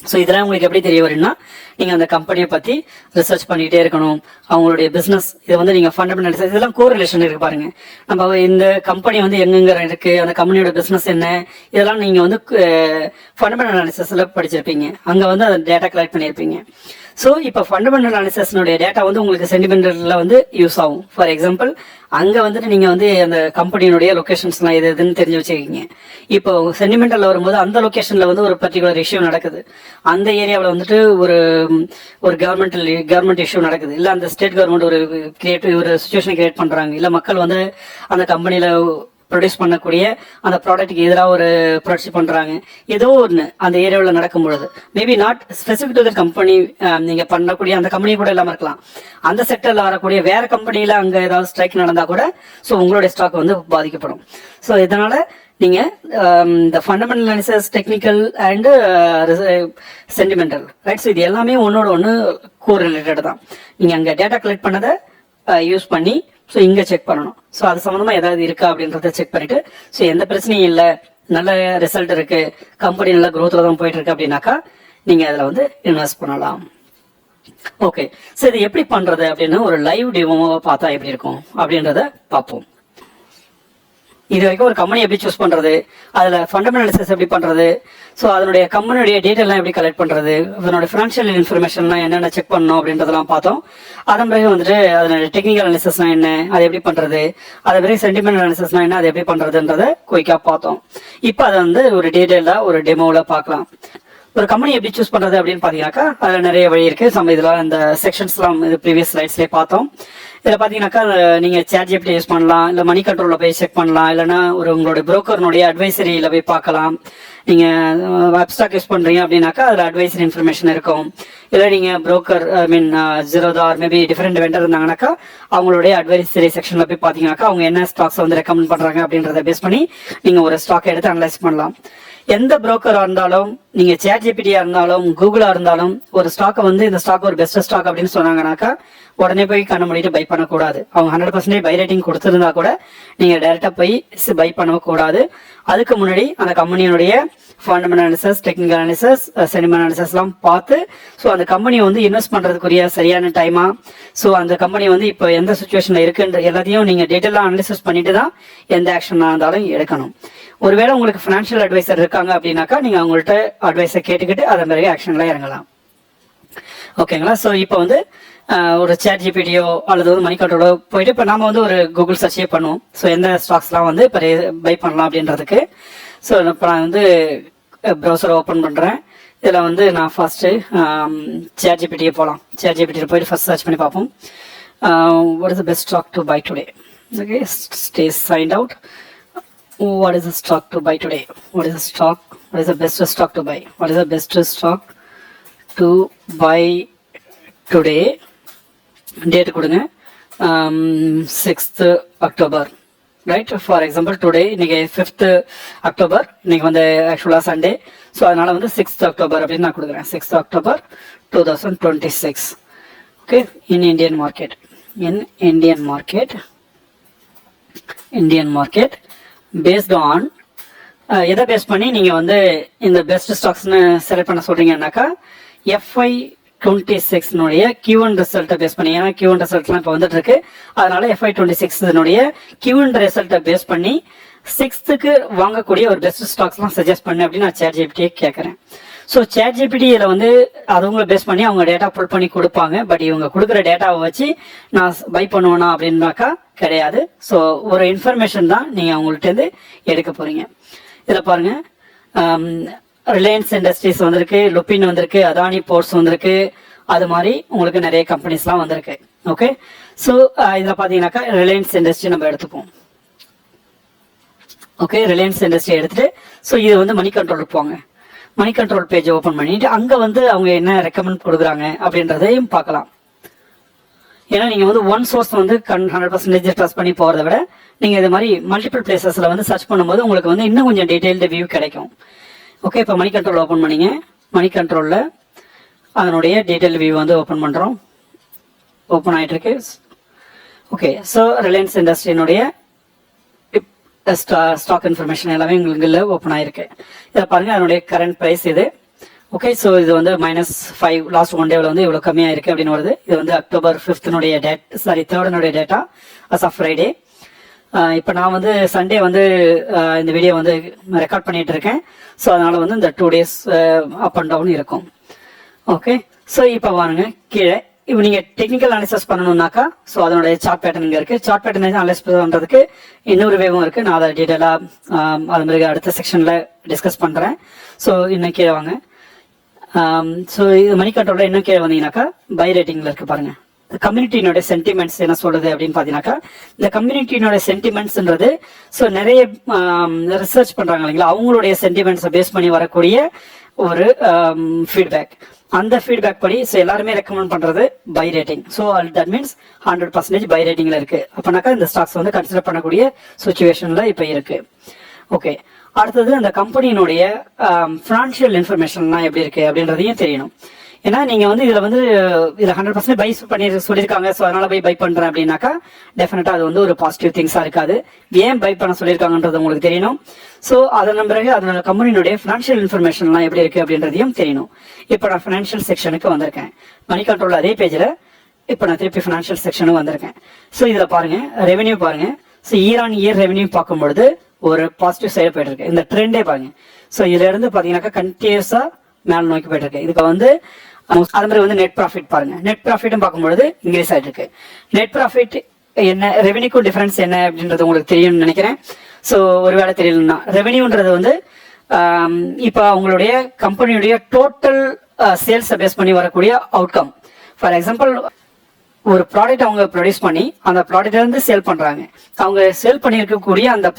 ஸோ இதெல்லாம் உங்களுக்கு எப்படி தெரிய வரும்னா, நீங்க அந்த கம்பெனியை பத்தி ரிசர்ச் பண்ணிட்டே இருக்கணும். அவங்களுடைய பிசினஸ் இதை வந்து நீங்க ஃபண்டமெண்டல் இதெல்லாம் கோரிலேஷன் இருக்கு பாருங்க. நம்ம இந்த கம்பெனி வந்து எங்கெங்க இருக்கு, அந்த கம்பெனியோட பிசினஸ் என்ன, இதெல்லாம் நீங்க வந்து ஃபண்டமெண்டல் அனாலிசிஸ்ல படிச்சிருப்பீங்க. அங்க வந்து அந்த டேட்டா கலெக்ட் பண்ணியிருப்பீங்க. ஸோ இப்போ ஃபண்டமெண்டல் அனாலிசிஸ்னுடைய டேட்டா வந்து உங்களுக்கு சென்டிமெண்டல்ல வந்து யூஸ் ஆகும். ஃபார் எக்ஸாம்பிள், அங்க வந்துட்டு நீங்க வந்து அந்த கம்பெனியுடைய லொகேஷன்ஸ்லாம் எது எதுன்னு தெரிஞ்சு வச்சுக்கிங்க. இப்போ சென்டிமெண்டல்ல வரும்போது அந்த லொகேஷன்ல வந்து ஒரு பர்டிகுலர் இஷ்யூ நடக்குது, அந்த ஏரியாவில் வந்துட்டு ஒரு கவர்மெண்ட் இஷ்யூ நடக்குது, இல்ல அந்த ஸ்டேட் கவர்மெண்ட் ஒரு சுச்சுவேஷன் கிரியேட் பண்றாங்க, இல்ல மக்கள் வந்து அந்த கம்பெனில ப்ரொடியூஸ் பண்ணக்கூடிய அந்த ப்ராடக்ட்டுக்கு எதிராக ஒரு புரட்சி பண்றாங்க, ஏதோ ஒன்று அந்த ஏரியாவில் நடக்கும் பொழுது, maybe not specific to the company, நீங்க பண்ணக்கூடிய அந்த கம்பெனி கூட இல்லாம இருக்கலாம், அந்த செக்டர்ல வரக்கூடிய வேற கம்பெனியில அங்க ஏதாவது ஸ்ட்ரைக் நடந்தா கூட ஸோ உங்களுடைய ஸ்டாக் வந்து பாதிக்கப்படும். ஸோ இதனால நீங்க இந்த fundamental analysis, technical and sentimental, right? So இது எல்லாமே ஒன்னோட ஒன்று கோரிலேட்டட் தான். நீங்க அங்க டேட்டா கலெக்ட் பண்ணதை யூஸ் பண்ணி ஸோ இங்க செக் பண்ணணும். ஸோ அது சம்பந்தமா ஏதாவது இருக்கா அப்படின்றத செக் பண்ணிட்டு, ஸோ எந்த பிரச்சனையும் இல்லை, நல்ல ரிசல்ட் இருக்கு, கம்பெனி நல்ல growthல தான் போயிட்டு இருக்கு அப்படின்னாக்கா நீங்க அதுல வந்து இன்வெஸ்ட் பண்ணலாம். ஓகே, ஸோ இது எப்படி பண்றது அப்படின்னு ஒரு லைவ் டெமோவை பார்த்தா எப்படி இருக்கும் அப்படின்றத பார்ப்போம். இது வரைக்கும் ஒரு கம்பெனி எப்படி சூஸ் பண்றது, அதுல ஃபண்டமெண்டல் அனாலிசிஸ் எப்படி பண்றது, ஸோ அதனுடைய கம்பெனியுடைய டீட்டெயிலாம் எப்படி கலெக்ட் பண்றது, அதனுடைய ஃபினான்ஷியல் இன்ஃபர்மேஷன்லாம் என்னென்ன செக் பண்ணணும் அப்படின்றதெல்லாம் பார்த்தோம். அதன் பிறகு வந்துட்டு அதனுடைய டெக்னிக்கல் அனாலிசிஸ்னா என்ன, அதை எப்படி பண்றது, அதே பிறகு சென்டிமெண்டல் அனாலிசிஸ்னா என்ன, அதை எப்படி பண்றதுன்றத குயிக்கா பார்த்தோம். இப்போ அதை வந்து ஒரு டீட்டெயிலா ஒரு டெமோவில் பார்க்கலாம். ஒரு கம்பெனி எப்படி சூஸ் பண்றது அப்படின்னு பாத்தீங்கன்னாக்கா அதுல நிறைய வழி இருக்கு. நம்ம இதெல்லாம் இந்த செக்ஷன்ஸ்லாம் இது ப்ரீவியஸ் ஸ்லைட்ஸ்லேயே பார்த்தோம். இதுல பாத்தீங்கன்னாக்கா நீங்க ChatGPT யூஸ் பண்ணலாம், இல்ல மணி கண்ட்ரோல்ல போய் செக் பண்ணலாம், இல்லைன்னா ஒரு உங்களுடைய புரோக்கர்னுடைய அட்வைசரியில போய் பார்க்கலாம். நீங்க வெப்ஸ்டாக் யூஸ் பண்றீங்க அப்படின்னாக்கா அதுல அட்வைசரி இன்ஃபர்மேஷன் இருக்கும். இல்ல நீங்க broker Zerodha maybe different vendor இருந்தாங்கன்னாக்கா அவங்களுடைய அட்வைசரி செக்ஷன்ல போய் பாத்தீங்கன்னாக்கா அவங்க என்ன ஸ்டாக்ஸ் வந்து ரெக்கமெண்ட் பண்றாங்க அப்படின்றத பேஸ் பண்ணி நீங்க ஒரு ஸ்டாக் எடுத்து அனலைஸ் பண்ணலாம். எந்த புரோக்கரா இருந்தாலும், நீங்க ChatGPT இருந்தாலும், கூகுளா இருந்தாலும், ஒரு ஸ்டாக்கை வந்து இந்த ஸ்டாக் ஒரு பெஸ்ட் ஸ்டாக் அப்படின்னு சொன்னாங்கன்னாக்கா உடனே போய் கண்ண மூடிட்டு பை பண்ணக்கூடாது. அவங்க 100% பை ரேட்டிங் கொடுத்திருந்தா கூட நீங்க டைரக்டா போய் பை பண்ணக்கூடாது. அதுக்கு முன்னாடி அந்த கம்பெனியுடைய fundamental analysis, technical analysis, sentimental analysis எல்லாம் பார்த்து, ஸோ அந்த கம்பெனி வந்து இன்வெஸ்ட் பண்றதுக்குரிய சரியான டைமா, ஸோ அந்த கம்பெனி வந்து இப்போ எந்த சுச்சுவேஷன்ல இருக்குன்ற எல்லாத்தையும் நீங்க டீட்டெயிலா அனாலிசிஸ் பண்ணிட்டு தான் எந்த ஆக்ஷனா இருந்தாலும் எடுக்கணும். ஒருவேளை உங்களுக்கு ஃபினான்ஷியல் அட்வைசர் இருக்காங்க அப்படின்னாக்கா நீங்க அவங்கள்ட்ட அட்வைஸை கேட்டுக்கிட்டு அதன் பிறகு ஆக்ஷன்ல இறங்கலாம். ஓகேங்களா? ஸோ இப்போ வந்து ஒரு ChatGPTயோ அல்லது வந்து மணி கண்ட்ரோலோ போயிட்டு இப்போ நாம வந்து ஒரு கூகுள் சர்ச்சே பண்ணுவோம். ஸோ எந்த ஸ்டாக்ஸ்லாம் வந்து இப்போ பை பண்ணலாம் அப்படின்றதுக்கு. ஸோ இப்போ நான் வந்து ப்ரௌசரை ஓப்பன் பண்ணுறேன். இதில் வந்து நான் ஃபர்ஸ்ட்டு ChatGPTயே போகலாம். ChatGPTயில் போயிட்டு ஃபர்ஸ்ட் சர்ச் பண்ணி பார்ப்போம். What is the best stock to buy today? Okay, stay signed out. What is the stock to buy today? What is the stock? What is the best stock to buy? What is the best stock to buy today? Date கொடுங்க. 6th October. Right? For example, today இன்னைக்கு 5th October. இன்னைக்கு வந்து ஆக்சுவலா Sunday. So அதனால வந்து 6th October அப்படின்னு நான் கொடுக்குறேன். 6th October 2026. Okay? In Indian market. In Indian market. Indian market. Based on எதை பேஸ் பண்ணி நீங்க வந்து இந்த பெஸ்ட் ஸ்டாக்ஸ்னு செலக்ட் பண்ண சொல்றீங்கன்னாக்கா FY26 Q1 ரிசல்ட்டை பேஸ் பண்ணி, ஏன்னா Q1 ரிசல்ட்லாம் இப்போ வந்துட்டு இருக்கு, அதனால FY26 Q1 ரிசல்ட்டை பேஸ் பண்ணி 6th வாங்கக்கூடிய ஒரு பெஸ்ட் ஸ்டாக்ஸ்லாம் சஜஸ்ட் பண்ணு அப்படின்னு நான் ChatGPT கேட்கறேன். ஸோ ChatGPT இதில் வந்து அதுங்களை பேஸ் பண்ணி அவங்க டேட்டா புல் பண்ணி கொடுப்பாங்க. பட் இவங்க கொடுக்குற டேட்டாவை வச்சு நான் பை பண்ணுவேனா அப்படின்னாக்கா கிடையாது. ஸோ ஒரு இன்ஃபர்மேஷன் தான் நீங்கள் அவங்கள்ட்டேருந்து எடுக்க போறீங்க. இதில் பாருங்க, ரிலையன்ஸ் இண்டஸ்ட்ரீஸ் வந்திருக்கு, லுபின் வந்திருக்கு, அதானி போர்ட்ஸ் வந்திருக்கு, அது மாதிரி உங்களுக்கு நிறைய கம்பெனிஸ்லாம் வந்திருக்கு. ஓகே, ஸோ இதில் பார்த்தீங்கன்னாக்கா ரிலையன்ஸ் இண்டஸ்ட்ரி நம்ம எடுத்துப்போம். ஓகே, ரிலையன்ஸ் இண்டஸ்ட்ரி எடுத்துட்டு ஸோ இது வந்து மணி கண்ட்ரோல் போங்க. மணி கண்ட்ரோல் பேஜ் ஓப்பன் பண்ணிட்டு அங்கே வந்து அவங்க என்ன ரெக்கமெண்ட் கொடுக்குறாங்க அப்படின்றதையும் பார்க்கலாம். ஏன்னா நீங்கள் வந்து ஒன் சோர்ஸ் வந்து 100% ட்ரஸ்ட் பண்ணி போகிறத விட நீங்கள் இது மாதிரி மல்டிபிள் பிளேசஸில் வந்து சர்ச் பண்ணும்போது உங்களுக்கு வந்து இன்னும் கொஞ்சம் டீட்டெயில்டு வியூ கிடைக்கும். ஓகே, இப்போ மணி கண்ட்ரோல் ஓப்பன் பண்ணிங்க. மணி கண்ட்ரோலில் அதனுடைய டீட்டெயில் வியூ வந்து ஓப்பன் பண்ணுறோம். ஓப்பன் ஆகிட்டு இருக்கு. ஓகே, ஸோ ரிலையன்ஸ் இண்டஸ்ட்ரியினுடைய ஸ்டாக் இன்ஃபர்மேஷன் எல்லாமே உங்களுக்கு ஓப்பன் ஆயிருக்கு. இதை பாருங்க, அதனுடைய கரண்ட் ப்ரைஸ் இது. ஓகே, ஸோ இது வந்து -5 லாஸ்ட் ஒன் டேவில் வந்து இவ்வளோ கம்மியாக இருக்குது அப்படின்னு வருது. இது வந்து October 5னுடைய தேர்டனுடைய டேட்டா அஸ் ஆஃப் ஃப்ரைடே. இப்போ நான் வந்து சண்டே வந்து இந்த வீடியோ வந்து ரெக்கார்ட் பண்ணிட்டு இருக்கேன். ஸோ அதனால வந்து இந்த 2 days அப் அண்ட் டவுன் இருக்கும். ஓகே, ஸோ இப்போ பாருங்க கீழே இப்போ நீங்கள் டெக்னிக்கல் அனாலிசிஸ் பண்ணணும்னாக்கா ஸோ அதனுடைய சார்ட் பேட்டர்ன் இங்கே இருக்குது. சார்ட் பேட்டர்ன் அனலைஸ் பண்ணுறதுக்கு இன்னொரு வேவும் இருக்குது. நான் அதை டீட்டெயிலாக அது மாதிரி அடுத்த செக்ஷனில் டிஸ்கஸ் பண்ணுறேன். ஸோ இன்னும் கீழே வாங்க. ஸோ இது மணி கண்ட்ரோலில் இன்னும் கீழே வந்தீங்கன்னாக்கா பை ரேட்டிங்கில் இருக்குது பாருங்கள். கம்யூனிட்டியினுடைய சென்டிமெண்ட்ஸ் என்ன சொல்றது அப்படின்னு பார்த்தீங்கன்னாக்கா, இந்த கம்யூனிட்டியினுடைய சென்டிமெண்ட்ஸ்ன்றது ஸோ நிறைய ரிசர்ச் பண்ணுறாங்க இல்லைங்களா, அவங்களுடைய சென்டிமெண்ட்ஸை பேஸ் பண்ணி வரக்கூடிய ஒரு ஃபீட்பேக். அந்த ஃபீட்பேக் படி ஸோ எல்லாருமே ரெக்கமெண்ட் பண்ணுறது buy rating. So that means 100% buy ரேட்டிங்கில் இருக்குது. அப்போனாக்கா இந்த ஸ்டாக்ஸ் வந்து கன்சிடர் பண்ணக்கூடிய சுச்சுவேஷனில் இப்போ இருக்குது. ஓகே, அடுத்தது அந்த கம்பெனியினுடைய ஃபினான்ஷியல் இன்ஃபர்மேஷன்லாம் எப்படி இருக்குது அப்படின்றதையும் தெரியணும். ஏன்னா நீங்கள் வந்து இதில் 100% பை பண்ணி சொல்லியிருக்காங்க, ஸோ அதனால் பை பண்ணுறேன் அப்படின்னாக்கா டெஃபினட்டாக அது வந்து ஒரு பாசிட்டிவ் திங்ஸாக இருக்காது. ஏன் பை பண்ண சொல்லியிருக்காங்கன்றது உங்களுக்கு தெரியணும். ஸோ அதன் பிறகு அதனோட கம்பெனியுடைய ஃபினான்ஷியல் இன்ஃபர்மேஷன்லாம் எப்படி இருக்குது அப்படின்றதையும் தெரியணும். இப்போ நான் ஃபினான்ஷியல் செக்ஷனுக்கு வந்திருக்கேன். மணி கண்ட்ரோல் அதே பேஜில் இப்போ நான் திருப்பி ஃபினான்ஷியல் செக்ஷனுக்கு வந்திருக்கேன். ஸோ இதில் பாருங்கள், ரெவென்யூ பாருங்கள். So year on year revenue பார்க்கும்பொழுது ஒரு பாசிட்டிவ் சைடு போயிட்டு இருக்கு. இந்த ட்ரெண்டே பாருங்க. ஸோ இதுல இருந்து பார்த்தீங்கன்னாக்கா கண்டினியூஸா மேல நோக்கி போயிட்டு இருக்கு. இதுக்கு வந்து அது மாதிரி வந்து நெட் ப்ராஃபிட் பாருங்க. நெட் ப்ராஃபிட்டும் பார்க்கும்பொழுது இன்க்ரீஸ் ஆகிட்டு இருக்கு. நெட் ப்ராஃபிட் என்ன, ரெவென்யூக்கும் டிஃபரன்ஸ் என்ன அப்படின்றது உங்களுக்கு தெரியும்னு நினைக்கிறேன். ஸோ ஒருவேளை தெரியலன்னா ரெவென்யூன்றது வந்து இப்போ அவங்களுடைய கம்பெனியுடைய டோட்டல் சேல்ஸை பேஸ் பண்ணி வரக்கூடிய அவுட்கம். ஃபார் எக்ஸாம்பிள், ஒரு ப்ராடக்ட் அவங்க ப்ரொடியூஸ் பண்ணி அந்த ப்ராடக்ட்ல இருந்து சேல் பண்றாங்க. அவங்க சேல் பண்ணியிருக்கக்கூடிய அந்த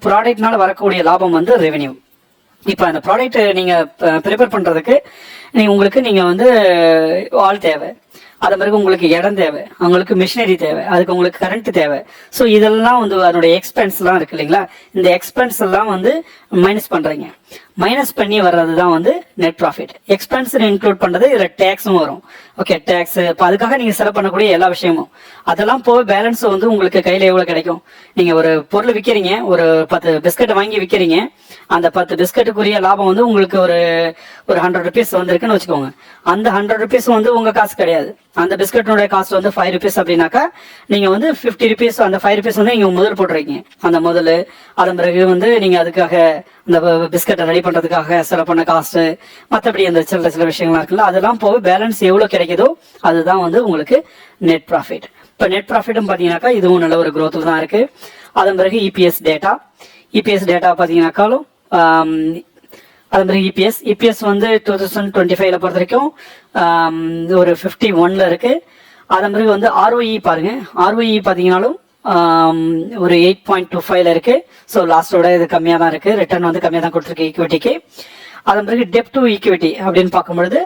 ப்ராடக்ட்னால வரக்கூடிய லாபம் வந்து ரெவென்யூ. இப்போ அந்த ப்ராடக்ட் நீங்க ப்ரிப்பேர் பண்றதுக்கு நீங்க வந்து ஆள் தேவை, அது மாதிரி உங்களுக்கு இடம் தேவை, அவங்களுக்கு மிஷினரி தேவை, அதுக்கு உங்களுக்கு கரண்ட் தேவை. ஸோ இதெல்லாம் வந்து அதனுடைய எக்ஸ்பென்ஸ்லாம் இருக்கு இல்லைங்களா, இந்த எக்ஸ்பென்ஸ் எல்லாம் வந்து மைனஸ் பண்றீங்க. மைனஸ் பண்ணி வர்றது தான் வந்து நெட் ப்ராஃபிட். எக்ஸ்பென்ஸ் இன்க்ளூட் பண்றது இதில் டேக்ஸும் வரும். ஓகே, டேக்ஸ் இப்போ அதுக்காக நீங்க செலவு பண்ணக்கூடிய எல்லா விஷயமும் அதெல்லாம் போக பேலன்ஸ் வந்து உங்களுக்கு கையில எவ்வளவு கிடைக்கும். நீங்க ஒரு பொருள் விற்கிறீங்க, ஒரு 10 பிஸ்கட் வாங்கி விற்கிறீங்க, அந்த 10 பிஸ்கட்டுக்குரிய லாபம் வந்து உங்களுக்கு ஒரு 100 rupees வந்திருக்குன்னு வச்சுக்கோங்க. அந்த 100 rupees வந்து உங்க காசு கிடையாது. அந்த பிஸ்கட்டினுடைய காஸ்ட் வந்து 5 rupees அப்படின்னாக்கா நீங்க வந்து 50 rupees, அந்த 5 rupees வந்து நீங்க முதல் போட்டுருக்கீங்க. அந்த முதல் அதன் பிறகு வந்து நீங்க அதுக்காக அந்த பிஸ்கட்டை ரெடி பண்றதுக்காக செலவு பண்ண காசு, மற்றபடி அந்த சில விஷயங்கள்லாம் இருக்குல்ல, அதெல்லாம் போக பேலன்ஸ் எவ்வளவு கிடைக்குதோ அதுதான் வந்து உங்களுக்கு நெட் ப்ராஃபிட். இப்போ நெட் ப்ராஃபிட்டும் பார்த்தீங்கன்னாக்கா இதுவும் நல்ல ஒரு growth தான் இருக்கு. அதன் பிறகு இபிஎஸ் டேட்டா பார்த்தீங்கன்னாக்காலும் அது மாதிரி இபிஎஸ் வந்து 2025 பொறுத்த வரைக்கும் ஒரு 51 இருக்கு. அதன் பிறகு வந்து ஆர்ஓஇ பாருங்க, ஆர்ஓஇ பார்த்தீங்கன்னாலும் ஒரு 8.25 இருக்கு. ஸோ லாஸ்டோட இது கம்மியாக தான் இருக்கு, ரிட்டர்ன் வந்து கம்மியாக தான் கொடுத்துருக்கு ஈக்விட்டிக்கு. அதன் பிறகு டெப்ட் டு ஈக்விட்டி அப்படின்னு பார்க்கும்பொழுது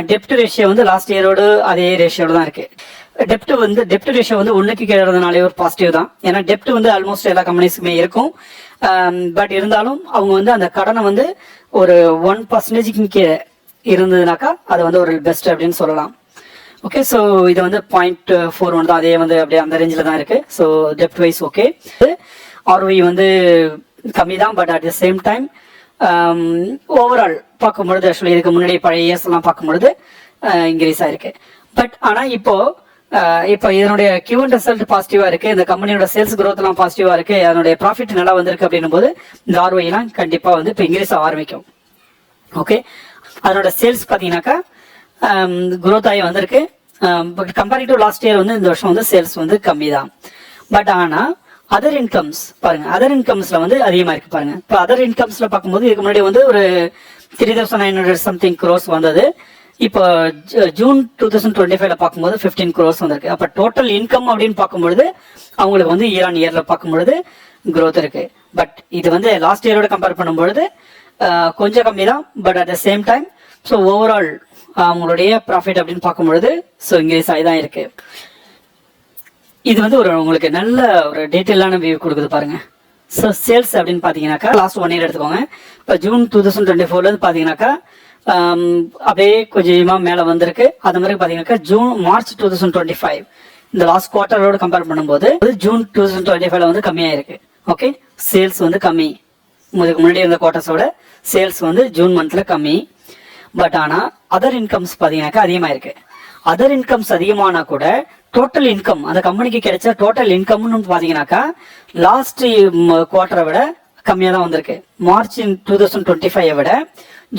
டெப்ட் ரேஷியோ வந்து லாஸ்ட் இயரோடு அதே ரேஷியோட தான் இருக்கு. டெப்ட் ரேஷியோ வந்து 1க்கு கீழே இருந்தனாலே ஒரு பாசிட்டிவ் தான். ஏன்னா டெப்ட் வந்து ஆல்மோஸ்ட் எல்லா கம்பெனிஸுக்குமே இருக்கும். பட் இருந்தாலும் அவங்க வந்து அந்த கடனை வந்து ஒரு 1% கீழே இருந்ததுனாக்கா அது வந்து ஒரு பெஸ்ட் அப்படின்னு சொல்லலாம். ஓகே, ஸோ இது வந்து 0.41 தான், அதே வந்து அப்படியே அந்த ரேஞ்சில் தான் இருக்கு. ஸோ டெப்ட் வைஸ் ஓகே. ஆர்ஓஇ வந்து கம்மி தான், but at the same time overall பார்க்கும்பொழுது ஆக்சுவலி இதுக்கு முன்னாடி பழைய இயர்ஸ் எல்லாம் பார்க்கும்பொழுது இன்க்ரீஸ் ஆயிருக்கு. பட் ஆனால் இப்போ இதனுடைய Q1 ரிசல்ட் பாசிட்டிவா இருக்கு, இந்த கம்பெனியோட சேல்ஸ் growth எல்லாம் பாசிட்டிவா இருக்கு, அதனுடைய ப்ராஃபிட் நல்லா வந்திருக்கு அப்படின்னும் போது இந்த ஆர்ஓஇ எல்லாம் கண்டிப்பா வந்து இப்போ இன்க்ரீஸ் ஆக ஆரம்பிக்கும். ஓகே, அதனோட சேல்ஸ் பார்த்தீங்கன்னாக்கா growth ஆகி வந்திருக்கு. But comparing to last year வந்து இந்த வருஷம் வந்து சேல்ஸ் வந்து கம்மி தான். பட் ஆனா அதர் இன்கம்ஸ் பாருங்க, அதர் இன்கம்ஸ்ல வந்து அதிகமா இருக்கு பாருங்க. இப்போ அதர் இன்கம்ஸ்ல பார்க்கும்போது இதுக்கு முன்னாடி வந்து ஒரு 3900 something crores வந்தது. இப்போ ஜூன் 2025 பார்க்கும்போது 15 crores வந்திருக்கு. அப்ப டோட்டல் இன்கம் அப்படின்னு பார்க்கும்பொழுது அவங்களுக்கு வந்து இயர் ஆன் இயர்ல பார்க்கும்பொழுது growth இருக்கு. பட் இது வந்து லாஸ்ட் இயரோட கம்பேர் பண்ணும்பொழுது கொஞ்சம் கம்மி தான், but at the same time so overall அவங்களுடைய ப்ராஃபிட் அப்படின்னு பார்க்கும்பொழுது ஸோ இன்க்ரீஸ் ஆகி தான் இருக்கு. இது வந்து ஒரு உங்களுக்கு நல்ல ஒரு டீட்டெயிலான வியூ கொடுக்குது பாருங்க. ஸோ சேல்ஸ் அப்படின்னு பார்த்தீங்கன்னாக்கா லாஸ்ட் 1 இயர் எடுத்துக்கோங்க. இப்போ ஜூன் 2024 பார்த்தீங்கன்னாக்கா அப்படியே கொஞ்சமாக மேலே வந்திருக்கு. அது மாதிரி பார்த்தீங்கன்னாக்கா மார்ச் 2025 இந்த லாஸ்ட் குவார்ட்டரோட கம்பேர் பண்ணும்போது ஜூன் 2025 வந்து கம்மியாக இருக்கு. ஓகே, சேல்ஸ் வந்து கம்மி, இதுக்கு முன்னாடி இருந்த குவார்ட்டர்ஸோட சேல்ஸ் வந்து ஜூன் மந்த்ல கம்மி. பட் ஆனால் அதர் இன்கம்ஸ் பார்த்தீங்கன்னாக்கா அதிகமாக இருக்கு. அதர் இன்கம்ஸ் அதிகமானா கூட டோட்டல் இன்கம் அந்த கம்பெனிக்கு கிடைச்ச டோட்டல் இன்கம்னு பார்த்தீங்கன்னாக்கா லாஸ்ட் குவார்ட்டரை விட கம்மியாக தான் வந்திருக்கு. மார்ச் 2025 விட